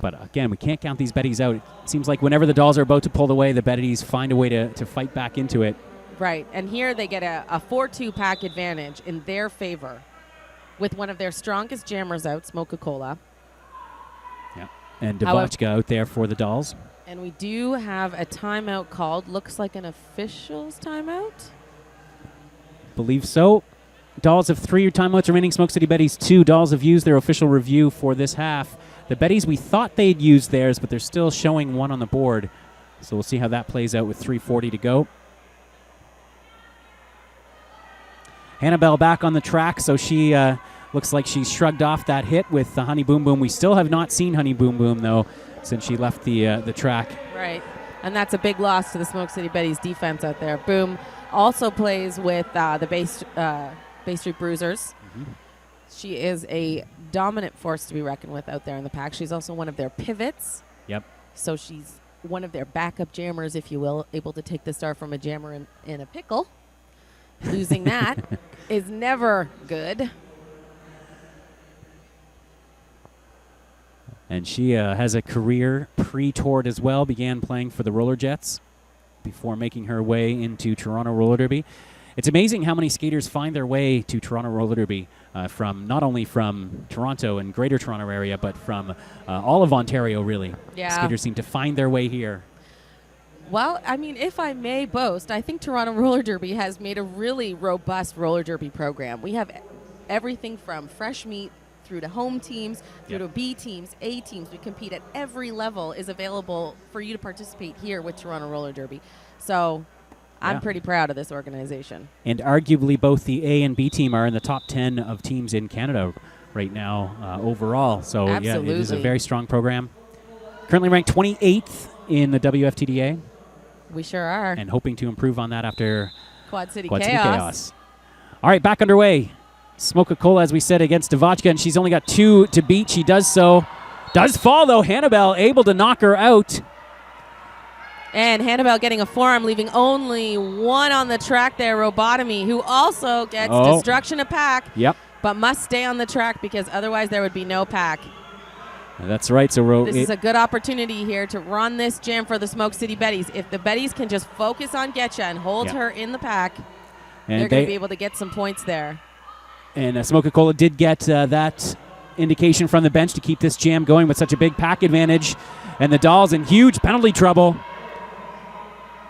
But again, we can't count these Betties out. It seems like whenever the Dolls are about to pull away, the Betties find a way to fight back into it. Right, and here they get a 4-2 pack advantage in their favor with one of their strongest jammers out, Smoka-Cola. Yeah, and Dvochka out there for the Dolls. And we do have a timeout called. Looks like an official's timeout. Believe so. Dolls have 3 timeouts remaining. Smoke City Betties 2. Dolls have used their official review for this half. The Betties, we thought they'd used theirs, but they're still showing 1 on the board. So we'll see how that plays out with 3:40 to go. Hannibal back on the track, so she looks like she shrugged off that hit with the Honey Boom Boom. We still have not seen Honey Boom Boom, though, since she left the track. Right, and that's a big loss to the Smoke City Betties defense out there. Boom also plays with the Bay Street Bruisers. Mm-hmm. She is a dominant force to be reckoned with out there in the pack. She's also one of their pivots. Yep. So she's one of their backup jammers, if you will, able to take the start from a jammer in a pickle. Losing that is never good. And she has a career pre-TORD as well, began playing for the Roller Jets before making her way into Toronto Roller Derby. It's amazing how many skaters find their way to Toronto Roller Derby from not only from Toronto and Greater Toronto area, but from all of Ontario, really. Yeah. Skaters seem to find their way here. Well, I mean, if I may boast, I think Toronto Roller Derby has made a really robust roller derby program. We have everything from fresh meat through to home teams, through to B teams, A teams. We compete at every level is available for you to participate here with Toronto Roller Derby. So I'm pretty proud of this organization. And arguably both the A and B team are in the top 10 of teams in Canada right now overall. So Absolutely. Yeah, it is a very strong program. Currently ranked 28th in the WFTDA. We sure are. And hoping to improve on that after Quad City City Chaos. Chaos. All right, back underway. Smoke-a-Cola, as we said, against Devotchka, and she's only got 2 to beat. She does so. Does fall, though. Hannibal able to knock her out. And Hannibal getting a forearm, leaving only 1 on the track there, Robotomy, who also gets destruction of pack. Yep. But must stay on the track because otherwise there would be no pack. That's right. So this is a good opportunity here to run this jam for the Smoke City Betties. If the Betties can just focus on Getcha and hold her in the pack, and they're going to be able to get some points there. And Smoke-a-Cola did get that indication from the bench to keep this jam going with such a big pack advantage. And the Dolls in huge penalty trouble.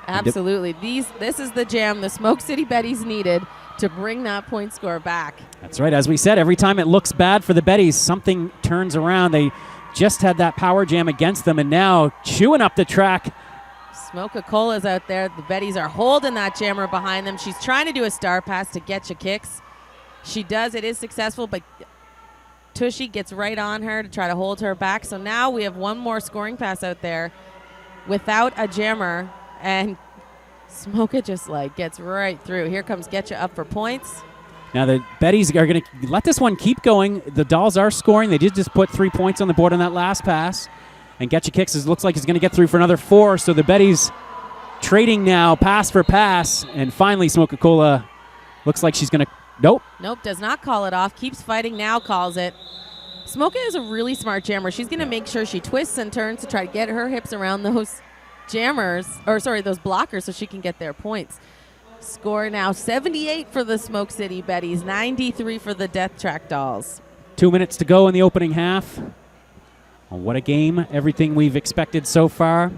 Absolutely. This is the jam the Smoke City Betties needed to bring that point score back. That's right. As we said, every time it looks bad for the Betties, something turns around. They just had that power jam against them, and now chewing up the track. Smoke-a-Cola's out there. The Betties are holding that jammer behind them. She's trying to do a star pass to Getcha kicks. She does. It is successful, but Tushy gets right on her to try to hold her back. So now we have one more scoring pass out there without a jammer, and Smoke-a just gets right through. Here comes Getcha up for points. Now the Betties are going to let this one keep going. The Dolls are scoring. They did just put 3 points on the board on that last pass. And Getcha Kicks looks like he's going to get through for another 4. So the Betties trading now pass for pass. And finally Smoke-a-Cola looks like she's going to... Nope, does not call it off. Keeps fighting now, calls it. Smoke-a is a really smart jammer. She's going to make sure she twists and turns to try to get her hips around those those blockers so she can get their points. Score now 78 for the Smoke City Betties, 93 for the Death Track Dolls. 2 minutes to go in the opening half. Oh, what a game. Everything we've expected so far.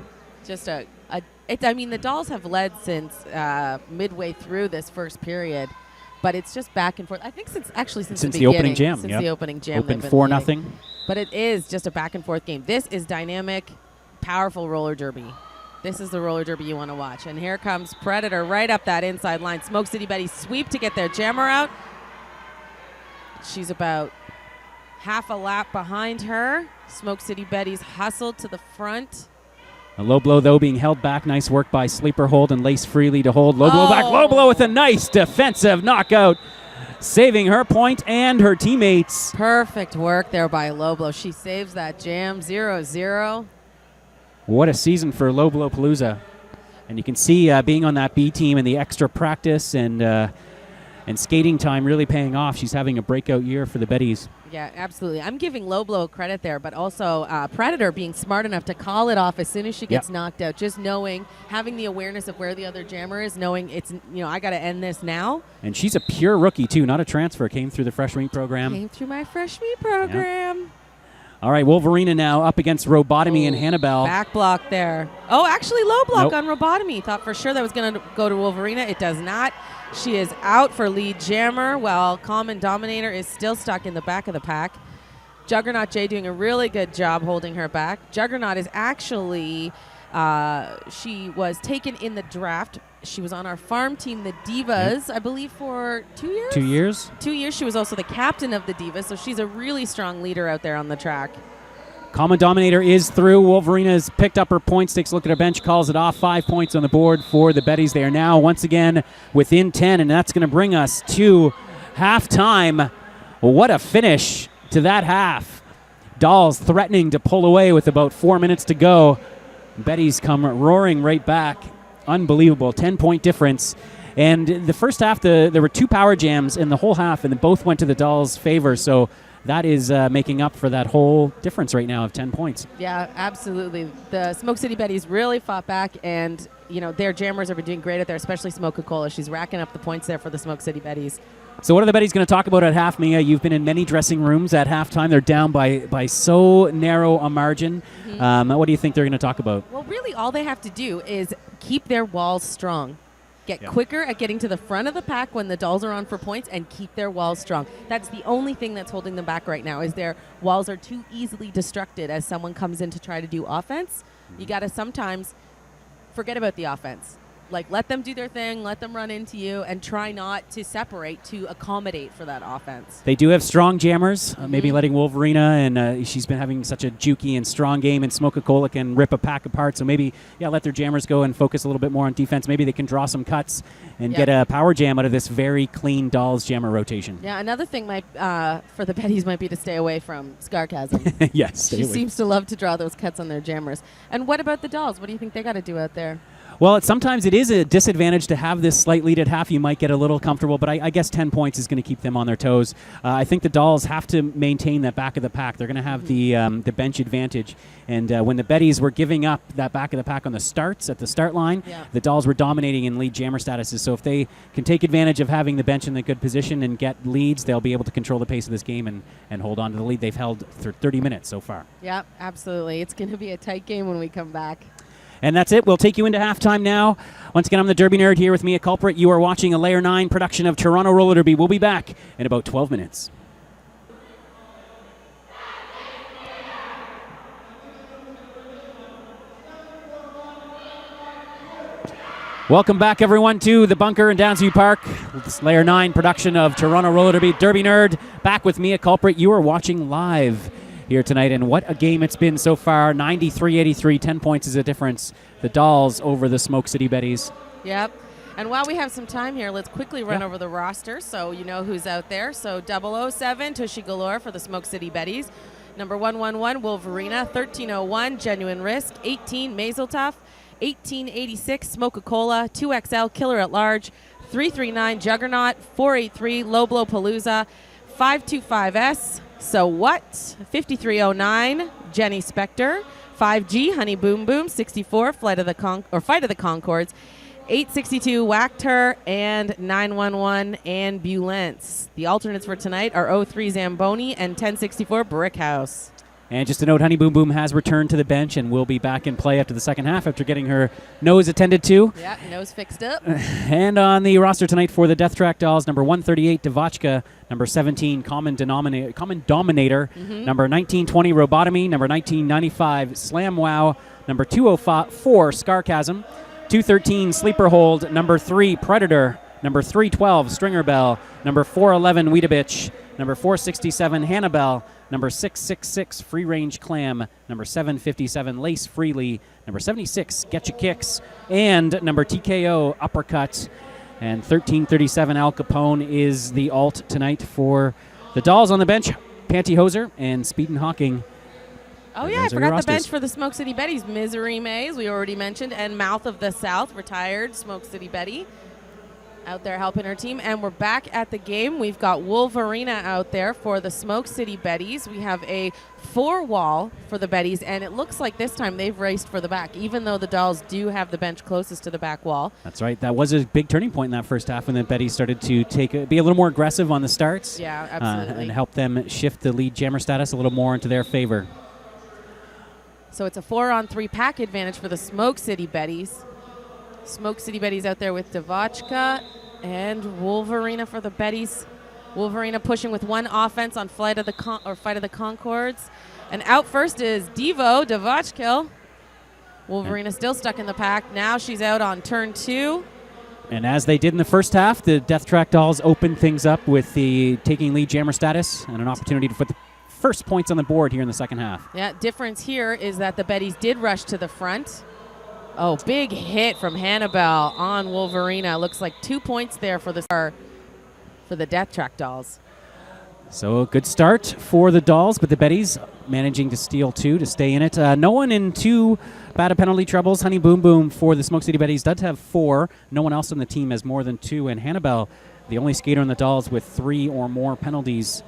Just the Dolls have led since midway through this first period, but it's just back and forth. I think since the opening jam. Since the opening jam. Open 4-0. But it is just a back and forth game. This is dynamic, powerful roller derby. This is the roller derby you want to watch. And here comes Predator right up that inside line. Smoke City Betties sweep to get their jammer out. She's about half a lap behind her. Smoke City Betties hustled to the front. A low blow, though, being held back. Nice work by Sleeper Hold and Lace Freely to hold. Low blow back. Low blow with a nice defensive knockout, saving her point and her teammates. Perfect work there by Low Blow. She saves that jam. 0-0. What a season for Low Blow Palooza. And you can see being on that B team and the extra practice and skating time really paying off. She's having a breakout year for the Betties. Yeah, absolutely. I'm giving Low Blow credit there, but also Predator being smart enough to call it off as soon as she gets knocked out. Just knowing, having the awareness of where the other jammer is, knowing it's, I got to end this now. And she's a pure rookie, too, not a transfer. Came through the Fresh Meat program. Came through my Fresh Meat program. Yeah. All right, Wolverina now up against Robotomy and Hannibal. Back block there. Oh, actually low block on Robotomy. Thought for sure that was going to go to Wolverina. It does not. She is out for lead jammer, while Common Dominator is still stuck in the back of the pack. Juggernaut J doing a really good job holding her back. Juggernaut is actually, she was taken in the draft. She was on our farm team, the Divas, I believe for 2 years? 2 years. 2 years. She was also the captain of the Divas, so she's a really strong leader out there on the track. Common Dominator is through. Wolverina's picked up her points, takes a look at her bench, calls it off. 5 points on the board for the Betties. They are now once again within 10, and that's going to bring us to halftime. What a finish to that half. Dolls threatening to pull away with about 4 minutes to go. Betties come roaring right back. Unbelievable, 10-point difference. And the first half, there were 2 power jams in the whole half, and both went to the Dolls' favor. So that is making up for that whole difference right now of 10 points. Yeah, absolutely. The Smoke City Betties really fought back, and their jammers have been doing great out there, especially Smoke-A-Cola. She's racking up the points there for the Smoke City Betties. So what are the Betties going to talk about at half, Mia? You've been in many dressing rooms at halftime. They're down by so narrow a margin. What do you think they're going to talk about? Well, really all they have to do is keep their walls strong. Get quicker at getting to the front of the pack when the Dolls are on for points, and keep their walls strong. That's the only thing that's holding them back right now, is their walls are too easily destructed as someone comes in to try to do offense. You got to sometimes forget about the offense. Like, let them do their thing, let them run into you, and try not to separate to accommodate for that offense. They do have strong jammers, maybe letting Wolverina, and she's been having such a jukey and strong game, and Smoke-A-Cola can rip a pack apart. So maybe, let their jammers go and focus a little bit more on defense. Maybe they can draw some cuts and get a power jam out of this very clean Dolls jammer rotation. Yeah, another thing for the Betties might be to stay away from Scarcasm. Yes. She seems to love to draw those cuts on their jammers. And what about the Dolls? What do you think they got to do out there? Well, sometimes it is a disadvantage to have this slight lead at half. You might get a little comfortable, but I guess 10 points is going to keep them on their toes. I think the Dolls have to maintain that back of the pack. They're going to have the bench advantage. And when the Betties were giving up that back of the pack on the starts at the start line, the Dolls were dominating in lead jammer statuses. So if they can take advantage of having the bench in a good position and get leads, they'll be able to control the pace of this game and hold on to the lead they've held for 30 minutes so far. Yeah, absolutely. It's going to be a tight game when we come back. And that's it. We'll take you into halftime now. Once again, I'm the Derby Nerd here with Mia Culprit. You are watching a Layer 9 production of Toronto Roller Derby. We'll be back in about 12 minutes. Welcome back, everyone, to the bunker in Downsview Park. This Layer 9 production of Toronto Roller Derby. Derby Nerd back with Mia Culprit. You are watching live here tonight, and what a game it's been so far. 93-83, 10 points is a difference. The Dolls over the Smoke City Betties. Yep. And while we have some time here, let's quickly run over the roster so you know who's out there. So 007, Tushy Galore for the Smoke City Betties. Number 111, Wolverina. 1301, Genuine Risk. 18, Mazeltoff. 1886, Smoke-A-Cola. 2XL, Killer at Large. 339, Juggernaut. 483, Low Blow Palooza. 525S, So What? 5309, Jenny Spector. 5G, Honey Boom Boom. 64, Fight of the Concords. 862, Whacked Her, and 911, Ambulance. The alternates for tonight are 03 Zamboni and 1064 Brick House. And just a note, Honey Boom Boom has returned to the bench and will be back in play after the second half after getting her nose attended to. Yeah, nose fixed up. And on the roster tonight for the Death Track Dolls, number 138, Devachka, number 17, Common Dominator, number 1920, Robotomy, number 1995, Slam Wow, number 204, Scarcasm, 213, Sleeper Hold, number 3, Predator, number 312, Stringer Bell, number 411, Weedabitch, number 467, Hannibal, number 666, Free Range Clam, number 757, Lace Freely, number 76, Getcha Kicks, and number TKO, Uppercut, and 1337, Al Capone is the alt tonight for the Dolls. On the bench, Pantyhose and Speed and Hawking. Oh, yeah, I forgot the bench for the Smoke City Betties. Misery Maze, we already mentioned, and Mouth of the South, retired Smoke City Betty, out there helping her team. And we're back at the game. We've got Wolverina out there for the Smoke City Betties. We have a 4-wall for the Betties, and it looks like this time they've raced for the back, even though the Dolls do have the bench closest to the back wall. That's right. That was a big turning point in that first half when the Betties started to be a little more aggressive on the starts. Yeah, absolutely. And help them shift the lead jammer status a little more into their favor. So it's a 4-on-3 pack advantage for the Smoke City Betties. Smoke City Betties out there with Devachka and Wolverina for the Betties. Wolverina pushing with one offense on Fight of the Concords. And out first is Devo Devachka. Wolverina still stuck in the pack. Now she's out on turn 2. And as they did in the first half, the Death Track Dolls opened things up with the taking lead jammer status and an opportunity to put the first points on the board here in the second half. Yeah, difference here is that the Betties did rush to the front. Oh, big hit from Hannibal on Wolverina. Looks like 2 points there for the Death Track Dolls. So a good start for the Dolls, but the Betties managing to steal 2 to stay in it. No one in too bad of penalty troubles. Honey Boom Boom for the Smoke City Betties does have 4. No one else on the team has more than 2. And Hannibal, the only skater on the Dolls with 3 or more penalties.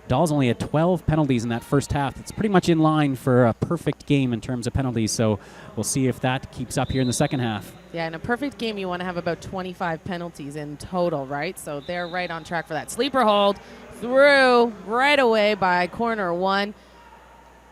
Dolls only had 12 penalties in that first half. It's pretty much in line for a perfect game in terms of penalties. So we'll see if that keeps up here in the second half. Yeah, in a perfect game, you want to have about 25 penalties in total, right? So they're right on track for that. Sleeper hold through right away by corner 1.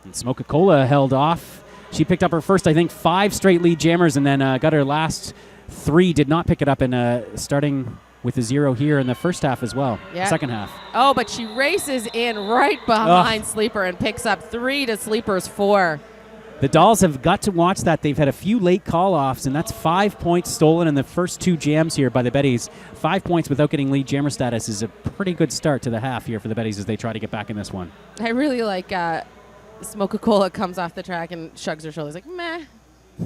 And Smoke-A-Cola held off. She picked up her first, I think, 5 straight lead jammers, and then got her last 3. Did not pick it up, and starting with a 0 here in the first half as well, second half. Oh, but she races in right behind Sleeper and picks up 3 to Sleeper's 4. The Dolls have got to watch that. They've had a few late call-offs, and that's 5 points stolen in the first 2 jams here by the Betties. 5 points without getting lead jammer status is a pretty good start to the half here for the Betties as they try to get back in this one. I really like Smoke-A-Cola comes off the track and shrugs her shoulders like, meh,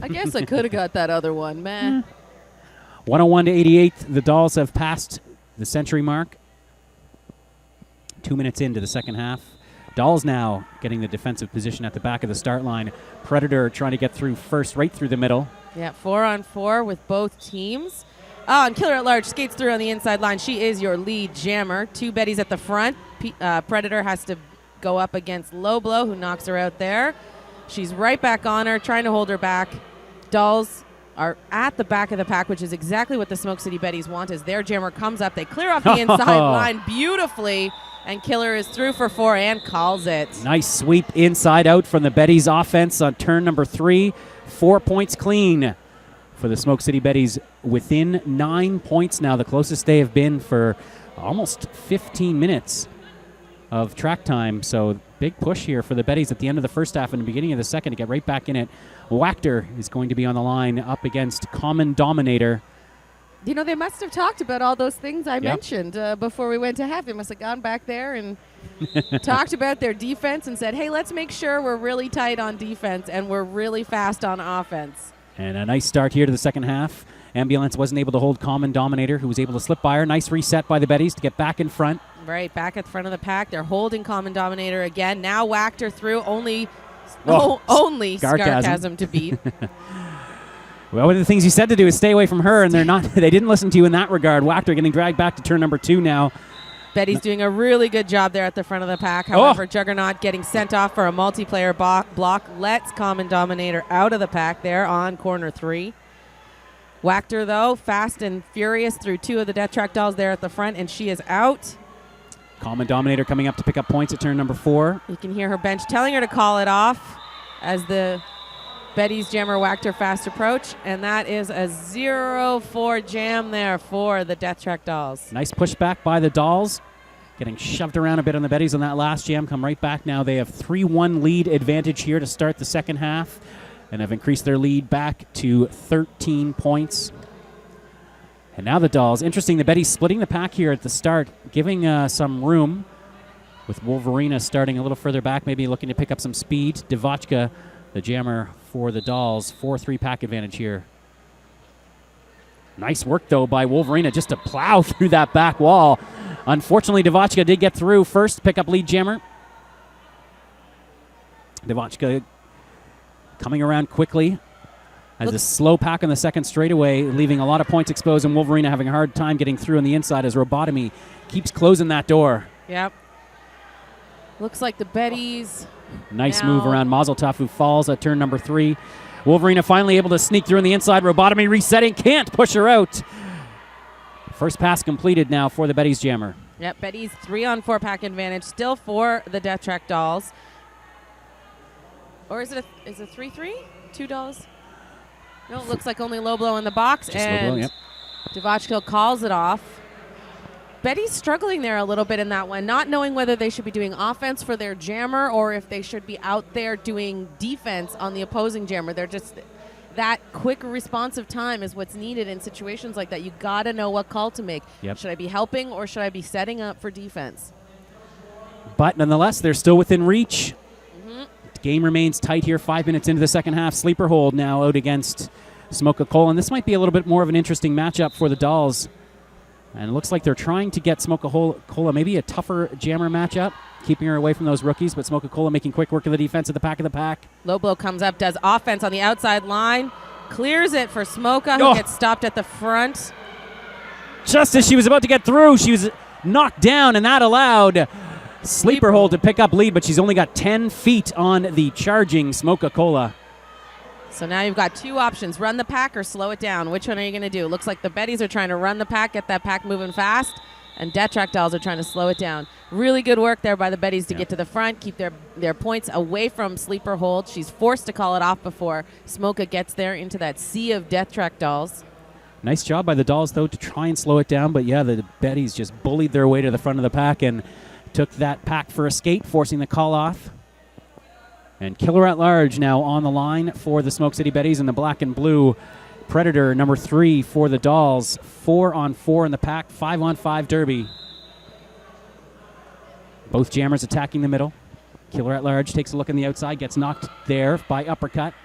I guess I could have got that other one, meh. 101 to 88, the Dolls have passed the century mark. 2 minutes into the second half. Dolls now getting the defensive position at the back of the start line. Predator trying to get through first, right through the middle. Yeah, 4-on-4 with both teams. Oh, and Killer at Large skates through on the inside line. She is your lead jammer. 2 Betties at the front. Predator has to go up against Low Blow, who knocks her out there. She's right back on her, trying to hold her back. Dolls are at the back of the pack, which is exactly what the Smoke City Betties want. As their jammer comes up, they clear off the inside line beautifully, and Killer is through for 4 and calls it. Nice sweep inside out from the Betties offense on turn number 3. 4 points clean for the Smoke City Betties, within 9 points now, the closest they have been for almost 15 minutes of track time. So big push here for the Betties at the end of the first half and the beginning of the second to get right back in it. Wachter is going to be on the line up against Common Dominator. You know, they must have talked about all those things I mentioned before we went to half. They must have gone back there and talked about their defense and said, hey, let's make sure we're really tight on defense and we're really fast on offense. And a nice start here to the second half. Ambulance wasn't able to hold Common Dominator, who was able to slip by her. Nice reset by the Betties to get back in front. Right, back at the front of the pack. They're holding Common Dominator again. Now Wachter through, only Scarcasm to beat. Well, one of the things you said to do is stay away from her, and they're not. They didn't listen to you in that regard. Wachter getting dragged back to turn number 2 now. Betty's doing a really good job there at the front of the pack. However, Juggernaut getting sent off for a multiplayer block lets Common Dominator out of the pack there on corner 3. Wachter, though, fast and furious through 2 of the Death Track Dolls there at the front, and she is out. Common Dominator coming up to pick up points at turn number 4. You can hear her bench telling her to call it off as the Betty's jammer Wachter fast approach, and that is a 0-4 jam there for the Death Track Dolls. Nice pushback by the Dolls. Getting shoved around a bit on the Betties on that last jam. Come right back now. They have 3-1 lead advantage here to start the second half and have increased their lead back to 13 points. And now the Dolls. Interesting, the Betties splitting the pack here at the start, giving some room with Wolverina starting a little further back, maybe looking to pick up some speed. Devotchka, the jammer for the Dolls, 4-3 pack advantage here. Nice work, though, by Wolverina just to plow through that back wall. Unfortunately, Devotchka did get through first, pick up lead jammer. Devotchka coming around quickly as a slow pack on the second straightaway, leaving a lot of points exposed, and Wolverina having a hard time getting through on the inside as Robotomy keeps closing that door. Yep. Looks like the Betties. Nice move around Mazel Tov, who falls at turn number 3. Wolverina finally able to sneak through on the inside. Robotomy resetting, can't push her out. First pass completed now for the Betties jammer. Yep, Betties 3-on-4 pack advantage, still for the Death Track Dolls. Or is it a 3-3? 2 Dolls? No, it looks like only Low Blow in the box. Just Low Blow, yep. Devotchka calls it off. Betty's struggling there a little bit in that one, not knowing whether they should be doing offense for their jammer or if they should be out there doing defense on the opposing jammer. They're just that quick responsive time is what's needed in situations like that. You got to know what call to make. Yep. Should I be helping or should I be setting up for defense? But nonetheless, they're still within reach. The game remains tight here, 5 minutes into the second half. Sleeper hold now out against Smoke-A-Cola. And this might be a little bit more of an interesting matchup for the Dolls And it looks like they're trying to get Smoke-A-Cola maybe a tougher jammer matchup, keeping her away from those rookies, but Smoke-A-Cola making quick work of the defense at the back of the pack. Low blow comes up, does offense on the outside line, clears it for Smoka, who gets stopped at the front. Just as she was about to get through, she was knocked down, and that allowed Sleeper Hold to pick up lead, but she's only got 10 feet on the charging Smoke-A-Cola. So now you've got two options, run the pack or slow it down. Which one are you going to do? Looks like the Betties are trying to run the pack, get that pack moving fast, and Death Track Dolls are trying to slow it down. Really good work there by the Betties to get to the front, keep their points away from Sleeper Hold. She's forced to call it off before Smoka gets there into that sea of Death Track Dolls. Nice job by the Dolls, though, to try and slow it down, but yeah, the Betties just bullied their way to the front of the pack and took that pack for a skate, forcing the call off. And Killer at Large now on the line for the Smoke City Betties, and the black and blue Predator number 3 for the Dolls. 4-on-4 in the pack, 5-on-5 derby. Both jammers attacking the middle. Killer at Large takes a look on the outside, gets knocked there by uppercut.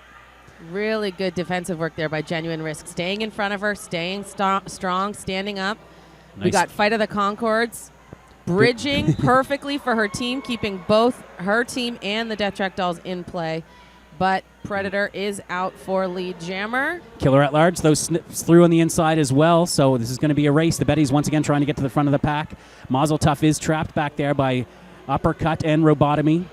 Really good defensive work there by Genuine Risk. Staying in front of her, staying strong, standing up. Nice. We got Fight of the Concords. Bridging perfectly for her team, keeping both her team and the Death Track Dolls in play. But Predator is out for lead jammer. Killer at Large, though, snips through on the inside as well, so this is going to be a race. The Betties once again trying to get to the front of the pack. Mazel Tov is trapped back there by uppercut and robotomy.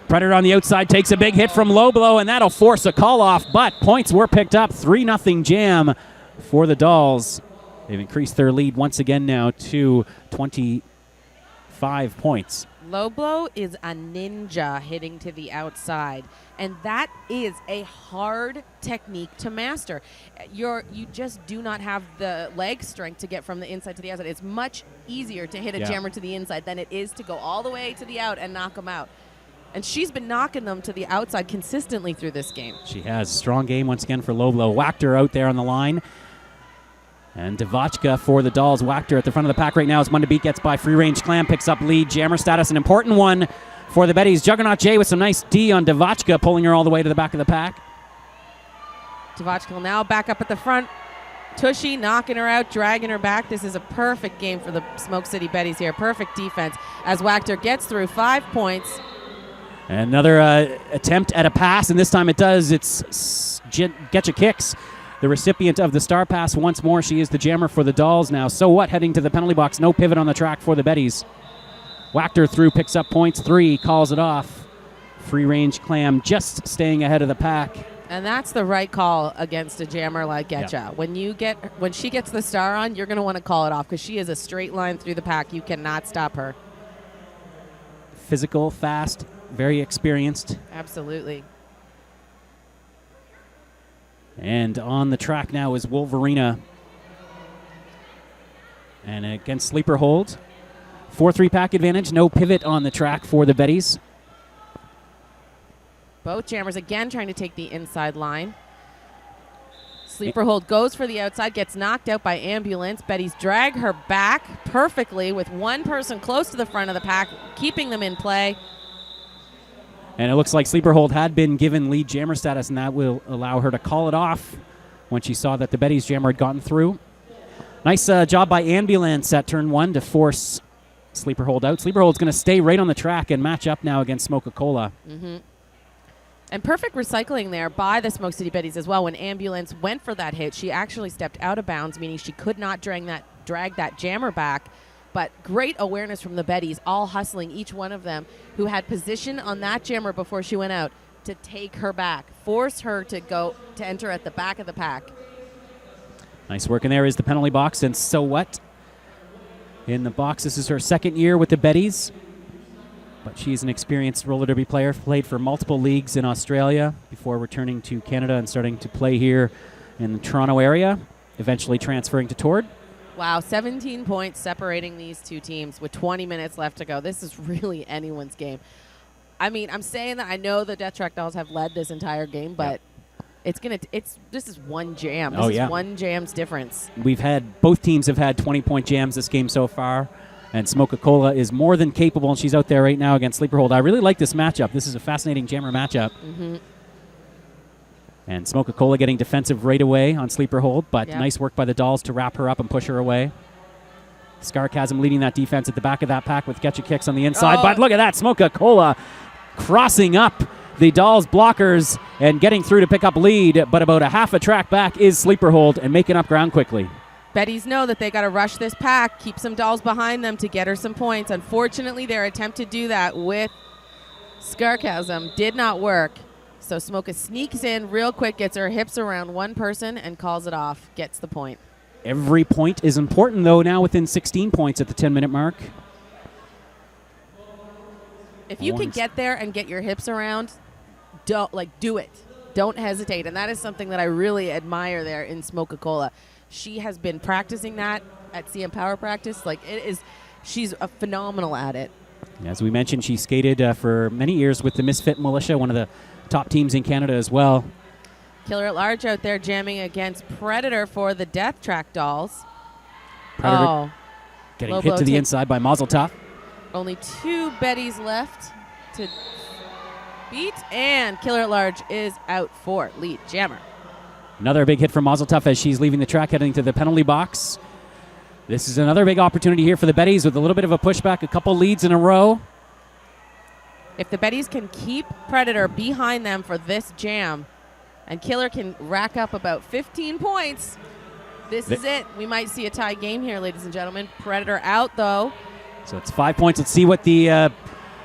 Predator on the outside takes a big hit from Low Blow, and that'll force a call-off, but points were picked up. 3-0 jam for the Dolls. They've increased their lead once again now to 25 points. Low Blow is a ninja hitting to the outside, and that is a hard technique to master. You just do not have the leg strength to get from the inside to the outside. It's much easier to hit a jammer to the inside than it is to go all the way to the out and knock them out. And she's been knocking them to the outside consistently through this game. She has. Strong game once again for Low Blow. Whacked her out there on the line. And Devachka for the Dolls. Whacked her at the front of the pack right now as One to Beat gets by. Free Range Clam picks up lead. Jammer status, an important one for the Betties. Juggernaut J with some nice D on Devachka, pulling her all the way to the back of the pack. Devachka now back up at the front. Tushy knocking her out, dragging her back. This is a perfect game for the Smoke City Betties here. Perfect defense as Wachter gets through 5 points. Another attempt at a pass, and this time it does. It's Getcha Kicks, the recipient of the star pass once more. She is the jammer for the Dolls now. So what? Heading to the penalty box. No pivot on the track for the Betties. Whacked her through, picks up points. 3, calls it off. Free Range Clam just staying ahead of the pack. And that's the right call against a jammer like Getcha. Yeah. When she gets the star on, you're going to want to call it off because she is a straight line through the pack. You cannot stop her. Physical, fast, very experienced. Absolutely. And on the track now is Wolverina. And against Sleeper Hold. 4-3 pack advantage. No pivot on the track for the Betties. Both jammers again trying to take the inside line. Sleeper Hold goes for the outside, gets knocked out by Ambulance. Betties drag her back perfectly with one person close to the front of the pack, keeping them in play. And it looks like Sleeper Hold had been given lead jammer status, and that will allow her to call it off when she saw that the Betties jammer had gotten through. Nice job by Ambulance at turn 1 to force Sleeper Hold out. Sleeper Hold's going to stay right on the track and match up now against Smoke-A-Cola. Mm-hmm. And perfect recycling there by the Smoke City Betties as well. When Ambulance went for that hit, she actually stepped out of bounds, meaning she could not drag that jammer back. But great awareness from the Betties, all hustling, each one of them, who had position on that jammer before she went out to take her back, force her to enter at the back of the pack. Nice work in there is the penalty box, and So What in the box. This is her second year with the Betties, but she's an experienced roller derby player, played for multiple leagues in Australia before returning to Canada and starting to play here in the Toronto area, eventually transferring to TORD. Wow, 17 points separating these two teams with 20 minutes left to go. This is really anyone's game. I mean, I'm saying that I know the Death Track Dolls have led this entire game, but this is one jam. This is one jam's difference. Both teams have had 20-point jams this game so far, and Smoke-A-Cola is more than capable, and she's out there right now against Sleeper Hold. I really like this matchup. This is a fascinating jammer matchup. Mm-hmm. And Smoke-A-Cola getting defensive right away on Sleeper Hold, but nice work by the Dolls to wrap her up and push her away. Sarcasm leading that defense at the back of that pack with Getcha Kicks on the inside. But look at that, Smoke-a-Cola crossing up the Dolls blockers and getting through to pick up lead, but about a half a track back is Sleeper Hold and making up ground quickly. Betties know that they got to rush this pack, keep some Dolls behind them to get her some points. Unfortunately, their attempt to do that with Sarcasm did not work. So Smoka sneaks in real quick, gets her hips around one person and calls it off, gets the point. Every point is important, though, now within 16 points at the 10-minute mark. If you can get there and get your hips around, do it. Don't hesitate. And that is something that I really admire there in Smoke-a-Cola. She has been practicing that at CM Power Practice. She's phenomenal at it. As we mentioned, she skated for many years with the Misfit Militia, one of the top teams in Canada as well. Killer at Large out there jamming against Predator for the Death Track Dolls. Predator getting hit to the inside by Mazel Tov. Only 2 Betties left to beat, and Killer at Large is out for lead jammer. Another big hit from Mazel Tov as she's leaving the track, heading to the penalty box. This is another big opportunity here for the Betties with a little bit of a pushback, a couple leads in a row. If the Betties can keep Predator behind them for this jam, and Killer can rack up about 15 points, this is it. We might see a tie game here, ladies and gentlemen. Predator out, though. So it's 5 points. Let's see what the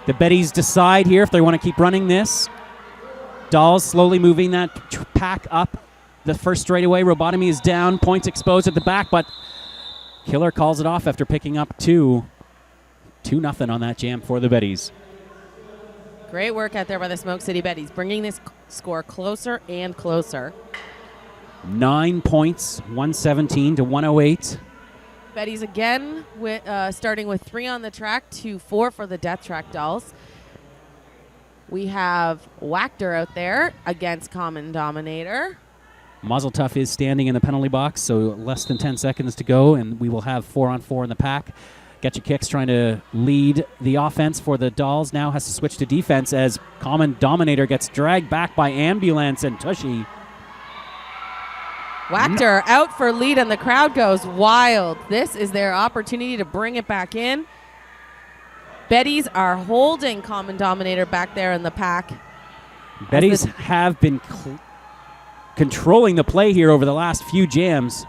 Betties decide here if they want to keep running this. Dolls slowly moving that pack up the first straightaway. Robotomy is down. Points exposed at the back, but Killer calls it off after picking up 2. 2-0 on that jam for the Betties. Great work out there by the Smoke City Betties, bringing this score closer and closer. 9 points, 117 to 108. Betties again, starting with 3 on the track to 4 for the Death Track Dolls. We have Wachter out there against Common Dominator. Mazel Tov is standing in the penalty box, so less than 10 seconds to go, and we will have 4-on-4 in the pack. Getcha Kicks trying to lead the offense for the Dolls. Now has to switch to defense as Common Dominator gets dragged back by Ambulance and Tushy. Wachter out for lead, and the crowd goes wild. This is their opportunity to bring it back in. Betties are holding Common Dominator back there in the pack. Betties have been controlling the play here over the last few jams.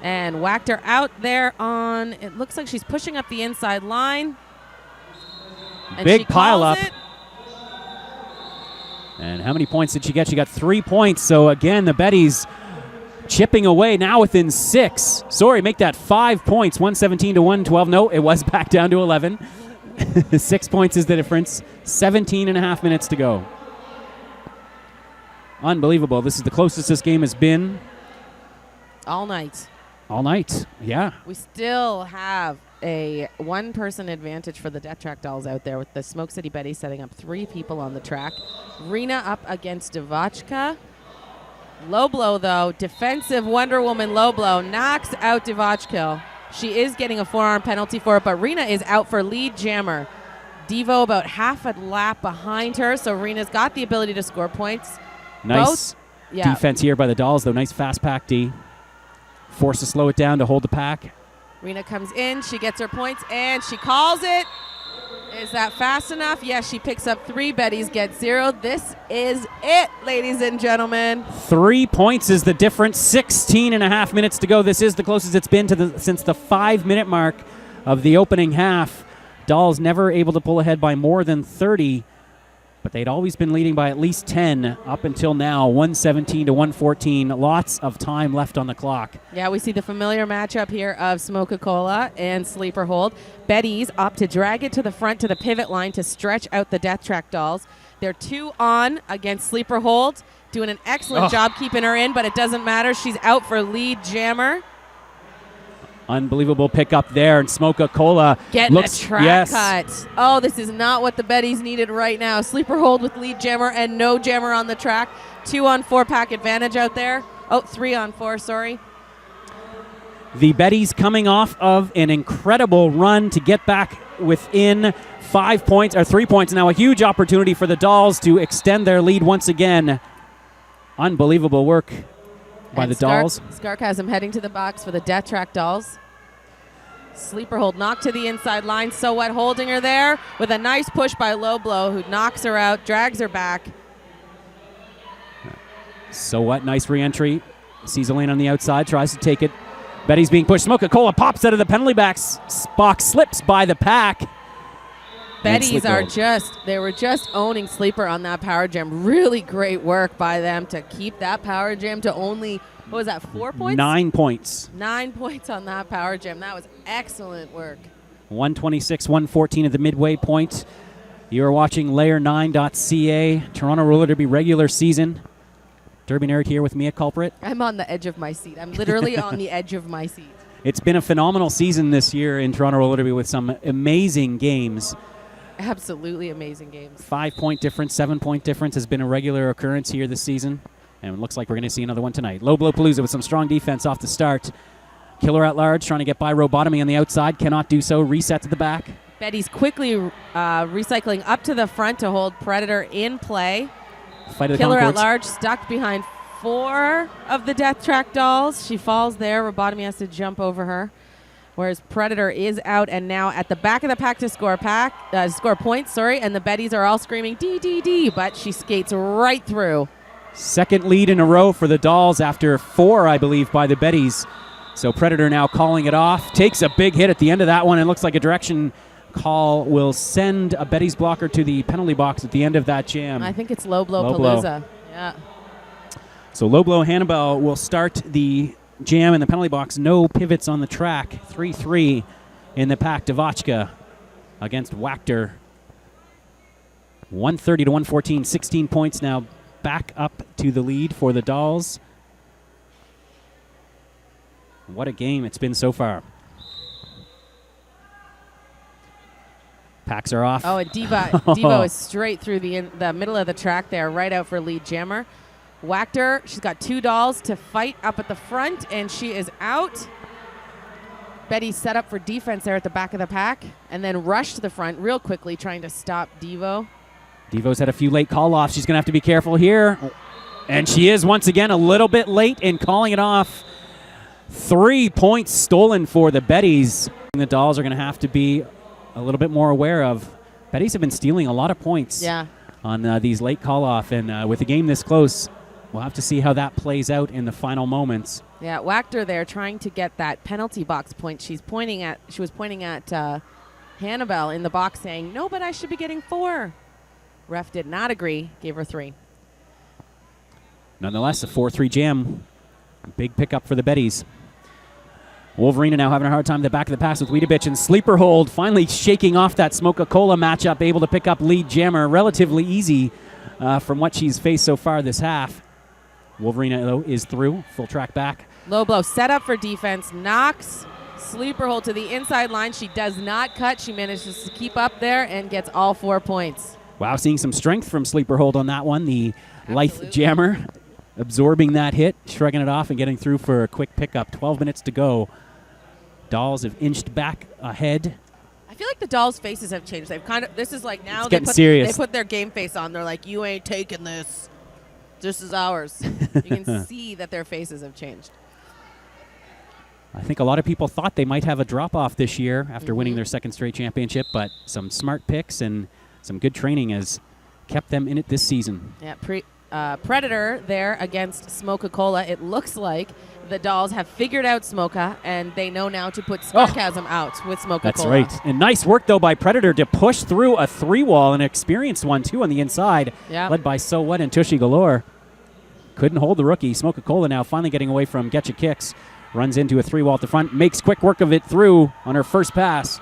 And Wachter out there on, it looks like she's pushing up the inside line. And big pile up. It. And how many points did she get? She got 3 points. So again, the Betties chipping away now within 6. Sorry, make that 5 points, 117 to 112. No, it was back down to 11. 6 points is the difference. 17 and a half minutes to go. Unbelievable. This is the closest this game has been. All night. All night, yeah. We still have a 1-person advantage for the Death Track Dolls out there with the Smoke City Betty setting up 3 people on the track. Rena up against Devachka. Low blow, though. Defensive Wonder Woman low blow knocks out Devachka. She is getting a forearm penalty for it, but Rena is out for lead jammer. Devo about half a lap behind her, so Rena's got the ability to score points. Nice defense here by the Dolls, though. Nice fast pack D. Forced to slow it down to hold the pack. Rena comes in, she gets her points, and she calls it. Is that fast enough? Yes, she picks up 3. Betties get 0. This is it, ladies and gentlemen. 3 points is the difference. 16 and a half minutes to go. This is the closest it's been to since the 5-minute mark of the opening half. Dolls never able to pull ahead by more than 30. But they'd always been leading by at least 10 up until now, 117 to 114. Lots of time left on the clock. Yeah, we see the familiar matchup here of Smoke-a-Cola and Sleeper Hold. Betties opt to drag it to the front to the pivot line to stretch out the Death Track Dolls. They're 2 on against Sleeper Hold, doing an excellent job keeping her in, but it doesn't matter. She's out for lead jammer. Unbelievable pickup there, and Smoke-a-Cola getting a track cut. Oh, this is not what the Betties needed right now. Sleeper Hold with lead jammer and no jammer on the track. 2-on-4 pack advantage out there. Oh, 3-on-4, sorry. The Betties coming off of an incredible run to get back within 5 points, or 3 points. Now a huge opportunity for the Dolls to extend their lead once again. Unbelievable work by the dolls. Skark has him heading to the box for the Death Track dolls. Sleeper hold knocked to the inside line. So What holding her there with a nice push by Low Blow, who knocks her out, drags her back. So What, nice re-entry. Sees a lane on the outside, tries to take it. Betty's being pushed. Smoke-A-Cola pops out of the penalty box, slips by the pack. Betties they were just owning Sleeper on that power jam. Really great work by them to keep that power jam to only, what was that, 4 points? 9 points. 9 points on that power jam. That was excellent work. 126-114 at the midway point. You are watching layer9.ca, Toronto Roller Derby regular season. Derby Nerd here with me at Culprit. I'm on the edge of my seat. I'm literally on the edge of my seat. It's been a phenomenal season this year in Toronto Roller Derby with some amazing games. Absolutely amazing games. 5-point difference, 7-point difference has been a regular occurrence here this season. And it looks like we're going to see another one tonight. Low Blow Palooza with some strong defense off the start. Killer at large trying to get by Robotomy on the outside. Cannot do so. Reset to the back. Betty's quickly recycling up to the front to hold Predator in play. Fight of the Killer Concords. at large stuck behind 4 of the Death Track dolls. She falls there. Robotomy has to jump over her. Whereas Predator is out and now at the back of the pack to score points, and the Betties are all screaming D, but she skates right through. Second lead in a row for the dolls after 4, I believe, by the Betties. So Predator now calling it off. Takes a big hit at the end of that one. It looks like a direction call will send a Betties blocker to the penalty box at the end of that jam. I think it's Low Blow Palooza. Yeah. So Low Blow Hannibal will start the jam in the penalty box. No pivots on the track. 3-3 in the pack. Devachka against Wachter. 130-114. 16 points now. Back up to the lead for the dolls. What a game it's been so far. Packs are off. Oh, and Devo is straight through the middle of the track there, right out for lead jammer. Wachter, she's got 2 dolls to fight up at the front, and she is out. Betty set up for defense there at the back of the pack, and then rushed to the front real quickly, trying to stop Devo. Devo's had a few late call-offs. She's going to have to be careful here. And she is once again a little bit late in calling it off. 3 points stolen for the Betties. The dolls are going to have to be a little bit more aware of. Betties have been stealing a lot of points on these late call-off. And with the game this close, we'll have to see how that plays out in the final moments. Yeah, Wachter there trying to get that penalty box point. She was pointing at Hannibal in the box saying, no, but I should be getting 4. Ref did not agree, gave her 3. Nonetheless, a 4-3 jam. Big pickup for the Betties. Wolverina now having a hard time at the back of the pass with Wiedebich, and Sleeper Hold finally shaking off that Smoke-A-Cola matchup, able to pick up lead jammer relatively easy from what she's faced so far this half. Wolverina, though, is through. Full track back. Low Blow set up for defense, knocks Sleeper Hold to the inside line. She does not cut. She manages to keep up there and gets all 4 points. Wow, seeing some strength from Sleeper Hold on that one. The Lithe jammer absorbing that hit, shrugging it off and getting through for a quick pickup. 12 minutes to go. Dolls have inched back ahead. I feel like the dolls' faces have changed. They've this is like now serious. They put their game face on. They're like, you ain't taking this. This is ours. You can see that their faces have changed. I think a lot of people thought they might have a drop-off this year after winning their second straight championship, but some smart picks and some good training has kept them in it this season. Yeah, Predator there against Smoke-A-Cola. It looks like the dolls have figured out Smoka, and they know now to put Sarcasm out with Smoke-A-Cola. That's right. And nice work, though, by Predator to push through a 3-wall, an experienced one, too, on the inside, led by So What and Tushy Galore. Couldn't hold the rookie. Smoke-A-Cola now finally getting away from Getcha Kicks. Runs into a 3-wall at the front, makes quick work of it through on her first pass.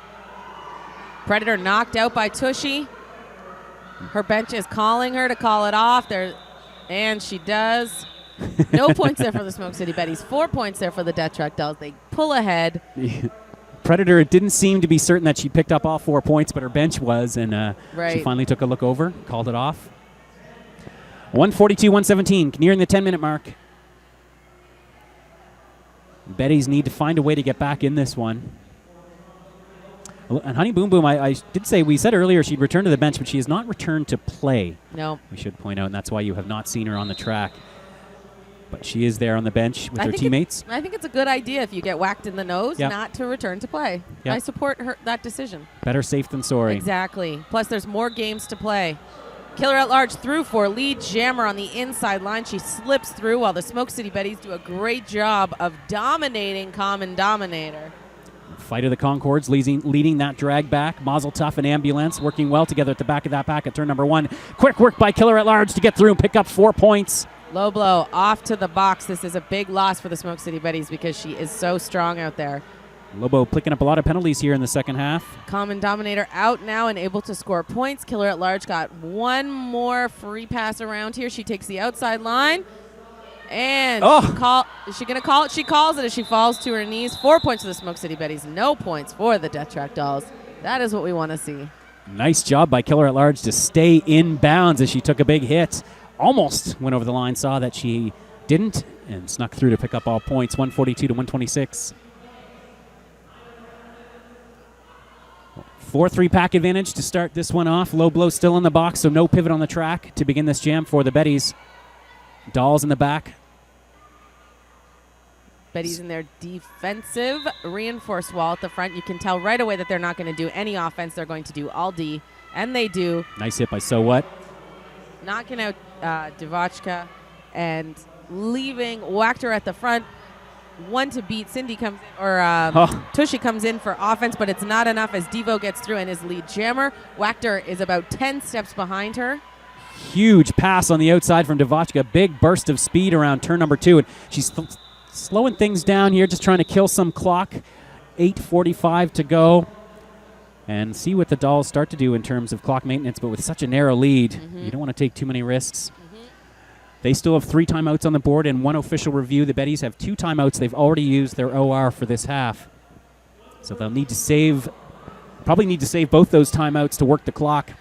Predator knocked out by Tushy. Her bench is calling her to call it off. And she does. No points there for the Smoke City Betties. 4 points there for the Death Track Dolls. They pull ahead. Predator, it didn't seem to be certain that she picked up all 4 points, but her bench was, and she finally took a look over, called it off. 142-117, nearing the 10-minute mark. Betties need to find a way to get back in this one. And Honey Boom Boom, I did say, we said earlier she'd return to the bench, but she has not returned to play. No. We should point out, and that's why you have not seen her on the track. But she is there on the bench with her teammates. I think it's a good idea if you get whacked in the nose Yep. not to return to play. Yep. I support that decision. Better safe than sorry. Exactly. Plus, there's more games to play. Killer at Large through for lead jammer on the inside line. She slips through while the Smoke City Betties do a great job of dominating Common Dominator. Fight of the Concords leading that drag back. Mazel Tov and Ambulance working well together at the back of that pack at turn number 1. Quick work by Killer at Large to get through and pick up 4 points. Low blow off to the box. This is a big loss for the Smoke City Betties because she is so strong out there. Lobo picking up a lot of penalties here in the second half. Common Dominator out now and able to score points. Killer at Large got one more free pass around here. She takes the outside line. And is she going to call it? She calls it as she falls to her knees. 4 points for the Smoke City Betties. No points for the Death Track Dolls. That is what we want to see. Nice job by Killer at Large to stay in bounds as she took a big hit. Almost went over the line, saw that she didn't, and snuck through to pick up all points, 142 to 126. 4-3 pack advantage to start this one off. Low blow still in the box, so no pivot on the track to begin this jam for the Betties. Dolls in the back. Betties in their defensive reinforced wall at the front. You can tell right away that they're not going to do any offense. They're going to do all D, and they do. Nice hit by So What. Knocking out Devachka and leaving Wachter at the front. One to beat. Cindy comes in, or Tushy comes in for offense, but it's not enough as Devo gets through and is lead jammer. Wachter is about 10 steps behind her. Huge pass on the outside from Devachka. Big burst of speed around turn number 2. And she's slowing things down here, just trying to kill some clock. 8:45 to go. And see what the Dolls start to do in terms of clock maintenance. But with such a narrow lead, you don't want to take too many risks. They still have 3 timeouts on the board and 1 official review. The Betties have 2 timeouts. They've already used their OR for this half. So they'll need to probably need to save both those timeouts to work the clock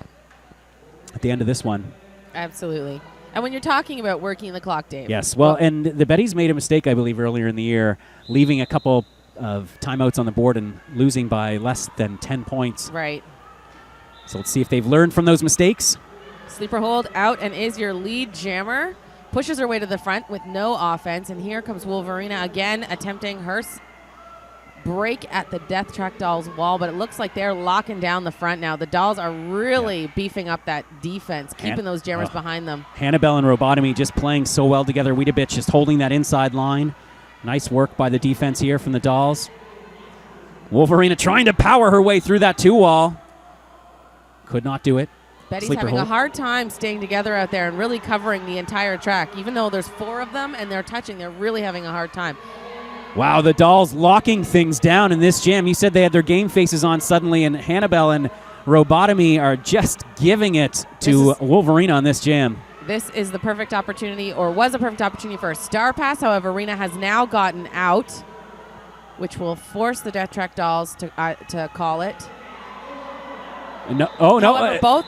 at the end of this one. Absolutely. And when you're talking about working the clock, Dave. Yes, well, and the Betties made a mistake, I believe, earlier in the year, leaving a couple of timeouts on the board and losing by less than 10 points. Right. So let's see if they've learned from those mistakes. Sleeper hold out and is your lead jammer. Pushes her way to the front with no offense. And here comes Wolverina again, attempting her break at the Death Track Dolls wall, but it looks like they're locking down the front now. The Dolls are really beefing up that defense, keeping those jammers behind them. Hannibal and Robotomy just playing so well together. Wiedebitch just holding that inside line. Nice work by the defense here from the Dolls. Wolverina trying to power her way through that 2-wall. Could not do it. Betty's Sleeper having hold. a hard time staying together out there and really covering the entire track. Even though there's 4 of them and they're touching, they're really having a hard time. Wow, the Dolls locking things down in this jam. You said they had their game faces on suddenly, and Hannibal and Robotomy are just giving it to Wolverina on this jam. This is the perfect opportunity, or was a perfect opportunity for a star pass. However, Arena has now gotten out, which will force the Death Track Dolls to call it. No, oh, no. However,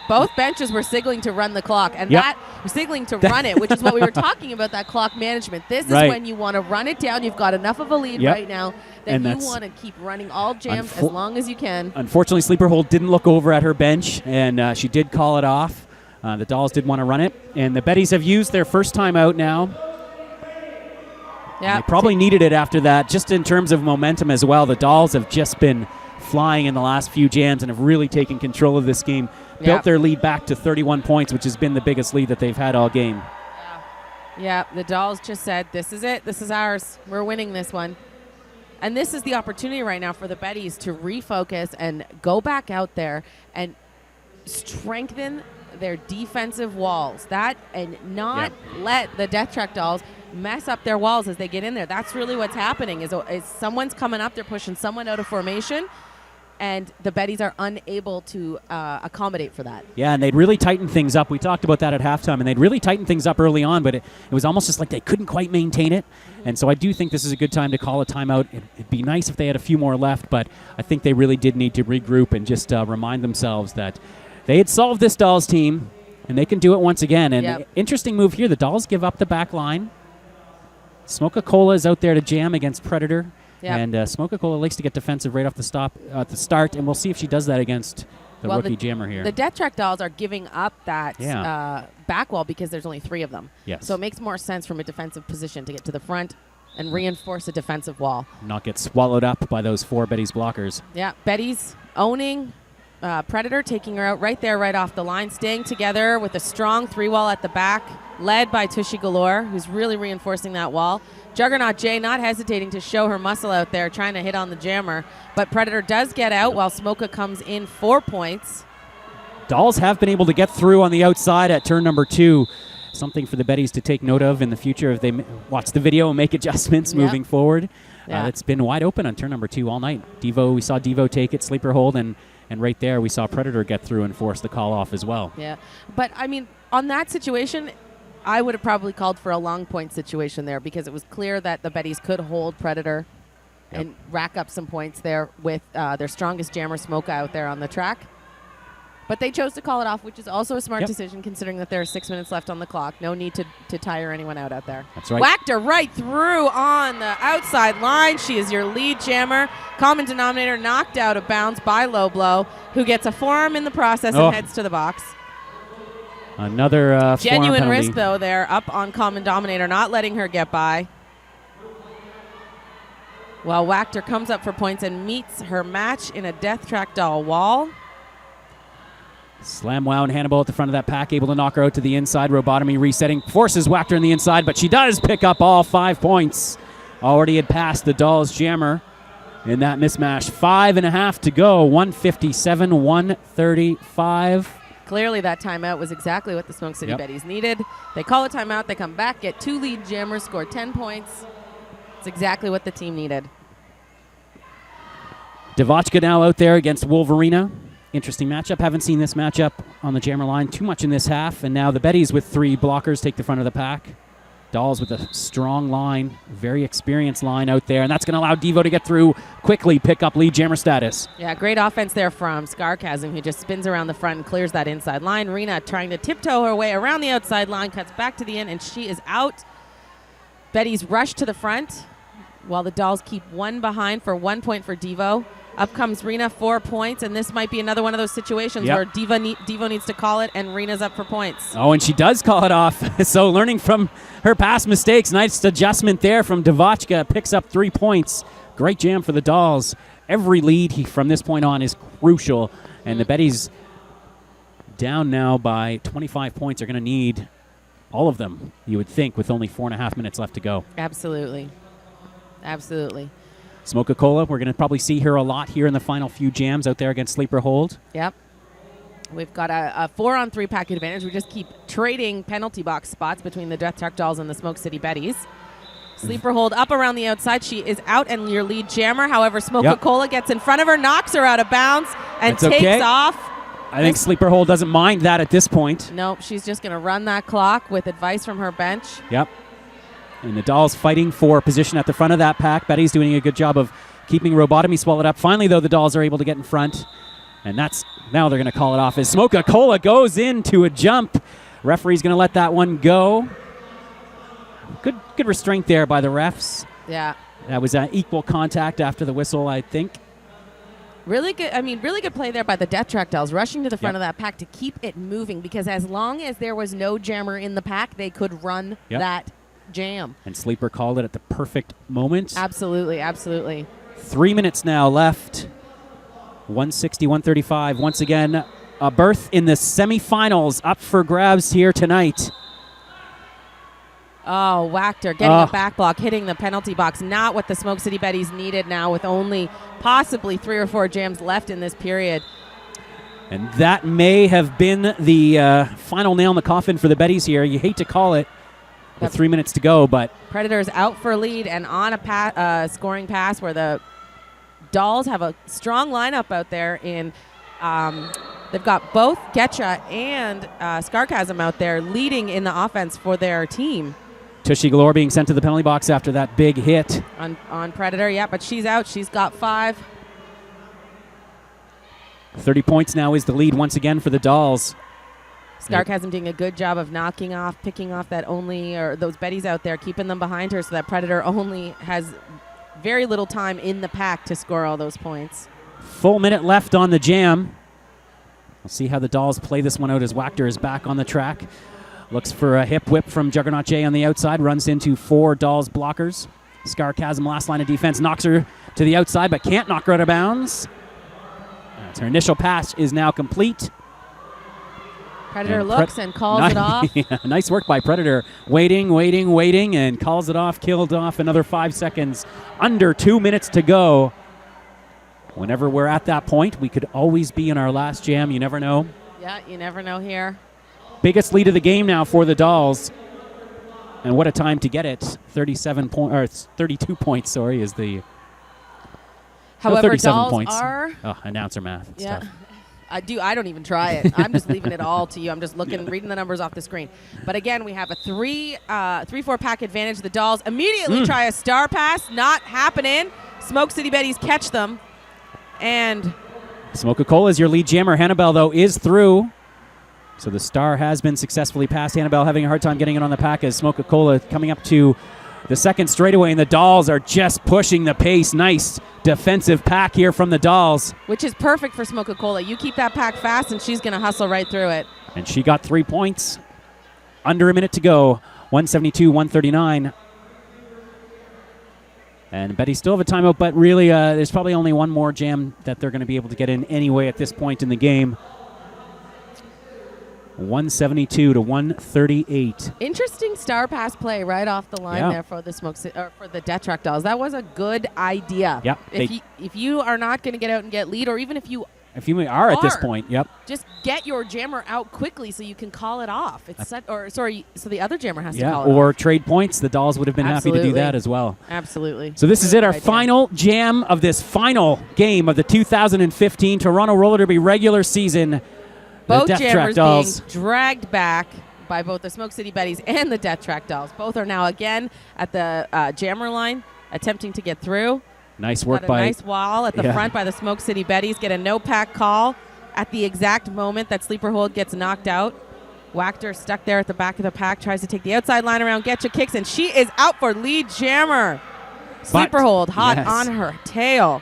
both benches were signaling to run the clock, and that was signaling to run it, which is what we were talking about, that clock management. This is when you want to run it down. You've got enough of a lead right now that you want to keep running all jams as long as you can. Unfortunately, Sleeper Hold didn't look over at her bench, and she did call it off. The Dolls did want to run it, and the Betties have used their first time out now. Yeah, they probably needed it after that, just in terms of momentum as well. The Dolls have just been flying in the last few jams and have really taken control of this game. Built their lead back to 31 points, which has been the biggest lead that they've had all game. Yeah, the Dolls just said, this is it. This is ours. We're winning this one. And this is the opportunity right now for the Betties to refocus and go back out there and strengthen their defensive walls. And not let the Death Track Dolls mess up their walls as they get in there. That's really what's happening is someone's coming up, they're pushing someone out of formation, and the Betties are unable to accommodate for that. Yeah, and they'd really tighten things up. We talked about that at halftime, and they'd really tighten things up early on, but it was almost just like they couldn't quite maintain it. And so I do think this is a good time to call a timeout. It'd be nice if they had a few more left, but I think they really did need to regroup and just remind themselves that they had solved this Dolls team, and they can do it once again. And interesting move here. The Dolls give up the back line. Smoke-A-Cola is out there to jam against Predator. And Smoke-A-Cola likes to get defensive right off the start, and we'll see if she does that against the rookie jammer here. The Death Track dolls are giving up that back wall because there's only 3 of them. Yes. So it makes more sense from a defensive position to get to the front and reinforce a defensive wall. Not get swallowed up by those 4 Betties blockers. Yeah, Betties owning Predator, taking her out right there, right off the line, staying together with a strong 3-wall at the back, led by Tushy Galore, who's really reinforcing that wall. Juggernaut J not hesitating to show her muscle out there, trying to hit on the jammer. But Predator does get out while Smoka comes in 4 points. Dolls have been able to get through on the outside at turn number 2. Something for the Betties to take note of in the future if they watch the video and make adjustments moving forward. It's been wide open on turn number 2 all night. Devo, we saw Devo take it, sleeper hold, and right there we saw Predator get through and force the call off as well. Yeah, but I mean, on that situation, I would have probably called for a long point situation there because it was clear that the Betties could hold Predator and rack up some points there with their strongest jammer, Smoka, out there on the track. But they chose to call it off, which is also a smart decision considering that there are 6 minutes left on the clock. No need to tire anyone out there. That's right. Whacked her right through on the outside line. She is your lead jammer. Common denominator knocked out of bounds by Low Blow, who gets a forearm in the process and heads to the box. Another genuine risk, though, there up on Common Dominator, not letting her get by. Well, Wachter comes up for points and meets her match in a Death Track doll wall. Slam Wow and Hannibal at the front of that pack, able to knock her out to the inside. Robotomy resetting, forces Wachter in the inside, but she does pick up all 5 points. Already had passed the Dolls jammer in that mismatch. 5.5 to go, 157, 135. Clearly that timeout was exactly what the Smoke City Betties needed. They call a timeout, they come back, get 2 lead jammers, score 10 points. It's exactly what the team needed. Devotchka now out there against Wolverina. Interesting matchup. Haven't seen this matchup on the jammer line too much in this half. And now the Betties with 3 blockers take the front of the pack. Dolls with a strong line, very experienced line out there. And that's going to allow Devo to get through quickly, pick up lead jammer status. Yeah, great offense there from Scarcasm, who just spins around the front and clears that inside line. Rena trying to tiptoe her way around the outside line, cuts back to the end, and she is out. Betties rush to the front while the Dolls keep 1 behind for 1 point for Devo. Up comes Rena, 4 points, and this might be another one of those situations where Devo needs to call it, and Rena's up for points. Oh, and she does call it off. So learning from her past mistakes, nice adjustment there from Devotchka, picks up 3 points. Great jam for the Dolls. Every lead from this point on is crucial, and the Betties down now by 25 points are going to need all of them, you would think, with only 4.5 minutes left to go. Absolutely. Absolutely. Smoka-Cola, we're going to probably see her a lot here in the final few jams out there against Sleeper Hold. Yep. We've got a 4-on-3 pack advantage. We just keep trading penalty box spots between the Death Track Dolls and the Smoke City Betties. Sleeper Hold up around the outside. She is out and your lead jammer. However, Smoka-Cola gets in front of her, knocks her out of bounds, and takes off. I think Sleeper Hold doesn't mind that at this point. Nope, she's just going to run that clock with advice from her bench. Yep. And the Dolls fighting for position at the front of that pack. Betty's doing a good job of keeping Robotomy swallowed up. Finally, though, the Dolls are able to get in front. And now they're going to call it off as Smoka-Cola goes into a jump. Referee's going to let that one go. Good restraint there by the refs. Yeah. That was equal contact after the whistle, I think. Really good. I mean, really good play there by the Death Track Dolls, rushing to the front of that pack to keep it moving, because as long as there was no jammer in the pack, they could run that jam. And Sleeper called it at the perfect moment. Absolutely, absolutely. 3 minutes now left. 160, 135. Once again, a berth in the semifinals up for grabs here tonight. Oh, Wachter getting a back block, hitting the penalty box. Not what the Smoke City Betties needed now, with only possibly 3 or 4 jams left in this period. And that may have been the final nail in the coffin for the Betties here. You hate to call it with 3 minutes to go, but Predators out for lead and on a scoring pass where the Dolls have a strong lineup out there. They've got both Getcha and Scarcasm out there leading in the offense for their team. Tushy Galore being sent to the penalty box after that big hit. On Predator, yeah, but she's out. She's got 5. 30 points now is the lead once again for the Dolls. Scarcasm doing a good job of picking off those Betties out there, keeping them behind her so that Predator only has very little time in the pack to score all those points. Full minute left on the jam. We'll see how the Dolls play this one out as Wachter is back on the track. Looks for a hip whip from Juggernaut J on the outside. Runs into 4 Dolls blockers. Scarchasm, last line of defense, knocks her to the outside, but can't knock her out of bounds. That's her initial pass is now complete. Predator looks and calls it off. Yeah, nice work by Predator. Waiting, and calls it off, killed off another 5 seconds. Under 2 minutes to go. Whenever we're at that point, we could always be in our last jam. You never know. Yeah, you never know here. Biggest lead of the game now for the Dolls. And what a time to get it. 32 points, sorry, is the... However, 37 Dolls points. are... Oh, announcer math. It's Yeah. tough. I don't even try it. I'm just leaving it all to you. I'm just reading the numbers off the screen. But again, we have a 3-4 pack advantage. The Dolls immediately try a star pass. Not happening. Smoke City Betties catch them. And Smoke-A-Cola is your lead jammer. Hannibal, though, is through. So the star has been successfully passed. Hannibal having a hard time getting it on the pack as Smoke-A-Cola coming up to the second straightaway, and the Dolls are just pushing the pace. Nice defensive pack here from the Dolls. which is perfect for Smoke-A-Cola. You keep that pack fast, and she's going to hustle right through it. And she got 3 points. Under a minute to go. 172-139. And Betty still have a timeout, but really there's probably only one more jam that they're going to be able to get in anyway at this point in the game. 172-138. Interesting star pass play right off the line there for the for the Death Track Dolls. That was a good idea. Yep. If you are not going to get out and get lead, or even if you are at this point, yep. just get your jammer out quickly so you can call it off. So the other jammer has to call it off. Or trade points. The Dolls would have been happy to do that as well. Absolutely. So this is it, our final jam of this final game of the 2015 Toronto Roller Derby regular season. Both Death Track jammers Dolls being dragged back by both the Smoke City Betties and the Death Track Dolls. Both are now again at the jammer line, attempting to get through. Nice work Got a by... nice wall at the front by the Smoke City Betties. Get a no-pack call at the exact moment that Sleeper Hold gets knocked out. Wachter stuck there at the back of the pack, tries to take the outside line around, Getcha kicks, and she is out for lead jammer. Sleeper Hold hot on her tail.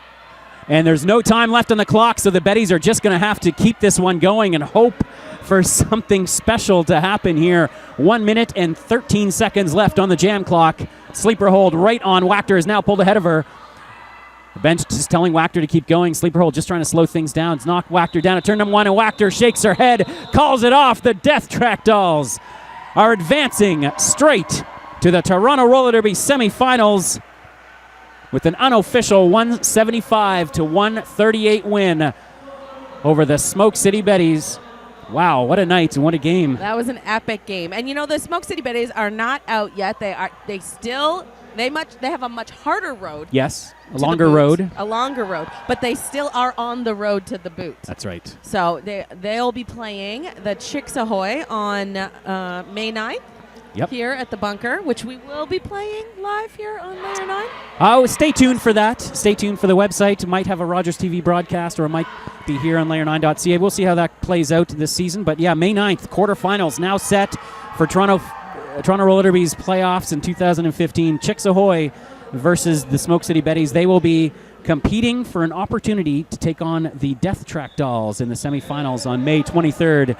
And there's no time left on the clock, so the Betties are just going to have to keep this one going and hope for something special to happen here. 1 minute and 13 seconds left on the jam clock. Sleeper Hold right on. Wachter is now pulled ahead of her. The bench just telling Wachter to keep going. Sleeper Hold just trying to slow things down. It's knocked Wachter down at turn number 1, and Wachter shakes her head, calls it off. The Death Track Dolls are advancing straight to the Toronto Roller Derby semifinals with an unofficial 175-138 win over the Smoke City Betties. Wow, what a night and what a game. That was an epic game. And you know, the Smoke City Betties are not out yet. They have a much harder road. Yes, a longer road. A longer road, but they still are on the road to the boot. That's right. So they'll be playing the Chicks Ahoy on May 9th. Yep. Here at the bunker, which we will be playing live here on Layer 9. Oh, stay tuned for that. Stay tuned for the website. It might have a Rogers TV broadcast, or it might be here on layer9.ca. We'll see how that plays out this season. But yeah, May 9th, quarterfinals now set for Toronto Roller Derby's playoffs in 2015. Chicks Ahoy versus the Smoke City Betties. They will be competing for an opportunity to take on the Death Track Dolls in the semifinals on May 23rd.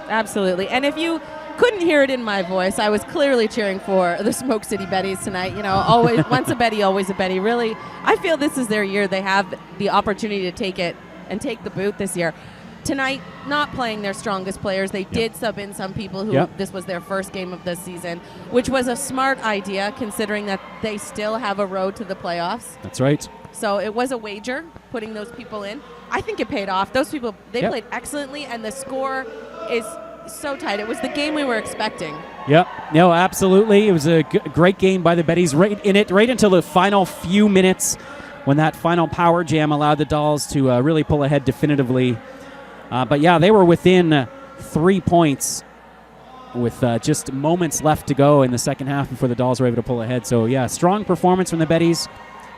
Absolutely. And if you couldn't hear it in my voice, I was clearly cheering for the Smoke City Betties tonight. You know, always once a Betty, always a Betty. Really, I feel this is their year. They have the opportunity to take it and take the boot this year. Tonight, not playing their strongest players. They did sub in some people who this was their first game of this season, which was a smart idea considering that they still have a road to the playoffs. That's right. So it was a wager, putting those people in. I think it paid off. Those people, they played excellently, and the score is so tight. It was the game we were expecting. Yep. No, absolutely. It was a great game by the Betties right until the final few minutes when that final power jam allowed the Dolls to really pull ahead definitively. But yeah, they were within 3 points with just moments left to go in the second half before the Dolls were able to pull ahead. So yeah, strong performance from the Betties.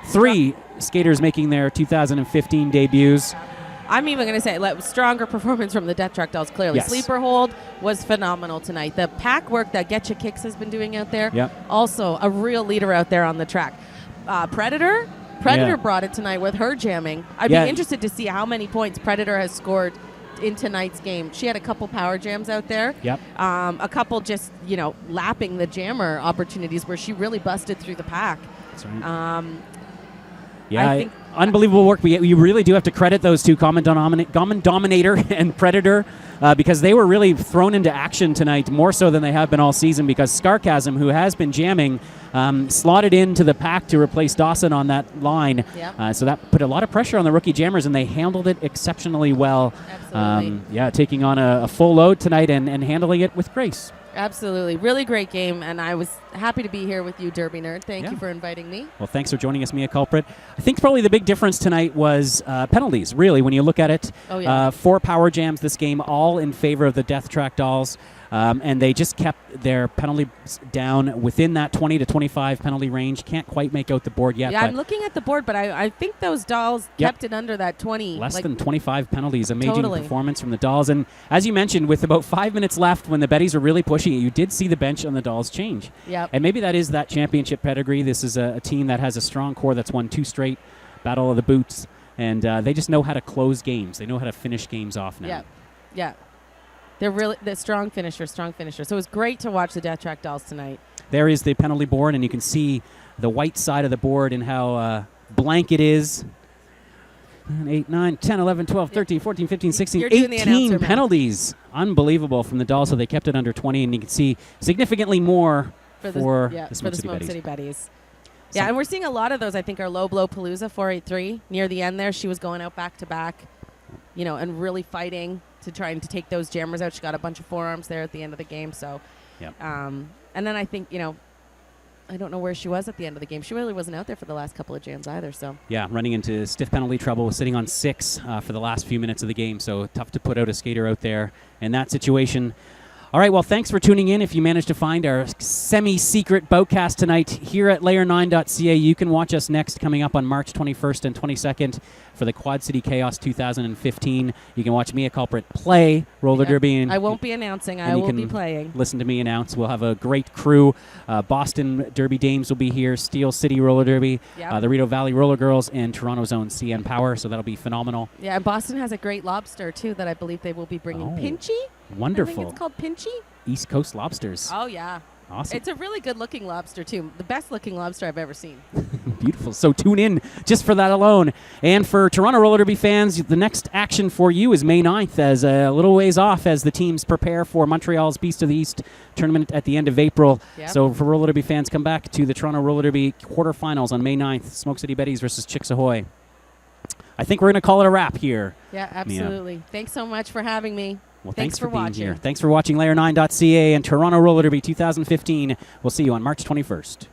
3 skaters making their 2015 debuts. I'm even going to say stronger performance from the Death Track Dolls, clearly. Yes. Sleeper Hold was phenomenal tonight. The pack work that Getcha Kicks has been doing out there, also a real leader out there on the track. Predator brought it tonight with her jamming. I'd be interested to see how many points Predator has scored in tonight's game. She had a couple power jams out there. Yep. A couple just, lapping the jammer opportunities where she really busted through the pack. That's right. I think unbelievable work. You really do have to credit those two, Common Dominator and Predator, because they were really thrown into action tonight, more so than they have been all season, because Scarcasm, who has been jamming, slotted into the pack to replace Dawson on that line. Yep. So that put a lot of pressure on the rookie jammers, and they handled it exceptionally well. Absolutely. Taking on a full load tonight and handling it with grace. Absolutely. Really great game, and I was happy to be here with you, Derby Nerd. Thank you for inviting me. Well, thanks for joining us, Mia Culprit. I think probably the big difference tonight was penalties, really, when you look at it. Oh, yeah. 4 power jams this game, all in favor of the Death Track dolls. And they just kept their penalties down within that 20 to 25 penalty range. Can't quite make out the board yet. Yeah, I'm looking at the board, but I think those dolls kept it under that 20. Less than 25 penalties. Amazing Totally. performance from the dolls. And as you mentioned, with about 5 minutes left, when the Betties were really pushing it, you did see the bench on the dolls change. Yep. And maybe that is that championship pedigree. This is a team that has a strong core that's won 2 straight Battle of the Boots. And they just know how to close games. They know how to finish games off now. Yeah. They're strong finisher. So it was great to watch the Death Track dolls tonight. There is the penalty board, and you can see the white side of the board and how blank it is. 8, 9, 10, 11, 12, 13, 14, 15, 16, You're doing the 18 announcer penalties. Unbelievable from the dolls, so they kept it under 20, and you can see significantly more for the Smoke City Betties. Yeah, and we're seeing a lot of those. I think our low blow Palooza 483 near the end there. She was going out back to back, and really fighting to trying to take those jammers out. She got a bunch of forearms there at the end of the game. So, and then I think, I don't know where she was at the end of the game. She really wasn't out there for the last couple of jams either. So yeah, running into stiff penalty trouble, sitting on 6 for the last few minutes of the game. So tough to put out a skater out there in that situation. All right, well, thanks for tuning in. If you managed to find our semi-secret boatcast tonight here at layer9.ca, you can watch us next coming up on March 21st and 22nd for the Quad City Chaos 2015. You can watch Mia Culprit play roller derby. And I won't be announcing. I will be playing. Listen to me announce. We'll have a great crew. Boston Derby Dames will be here, Steel City Roller Derby, the Rideau Valley Roller Girls, and Toronto's own CN Power, so that'll be phenomenal. Yeah, and Boston has a great lobster, too, that I believe they will be bringing. Pinchy? Wonderful. I think it's called Pinchy. East Coast lobsters. Oh, yeah. Awesome. It's a really good-looking lobster, too. The best-looking lobster I've ever seen. Beautiful. So tune in just for that alone. And for Toronto Roller Derby fans, the next action for you is May 9th, as a little ways off as the teams prepare for Montreal's Beast of the East tournament at the end of April. Yep. So for Roller Derby fans, come back to the Toronto Roller Derby quarterfinals on May 9th. Smoke City Betties versus Chicks Ahoy. I think we're going to call it a wrap here. Yeah, absolutely. Mia. Thanks so much for having me. Well, thanks for being watching. here. Thanks for watching Layer9.ca and Toronto Roller Derby 2015. We'll see you on March 21st.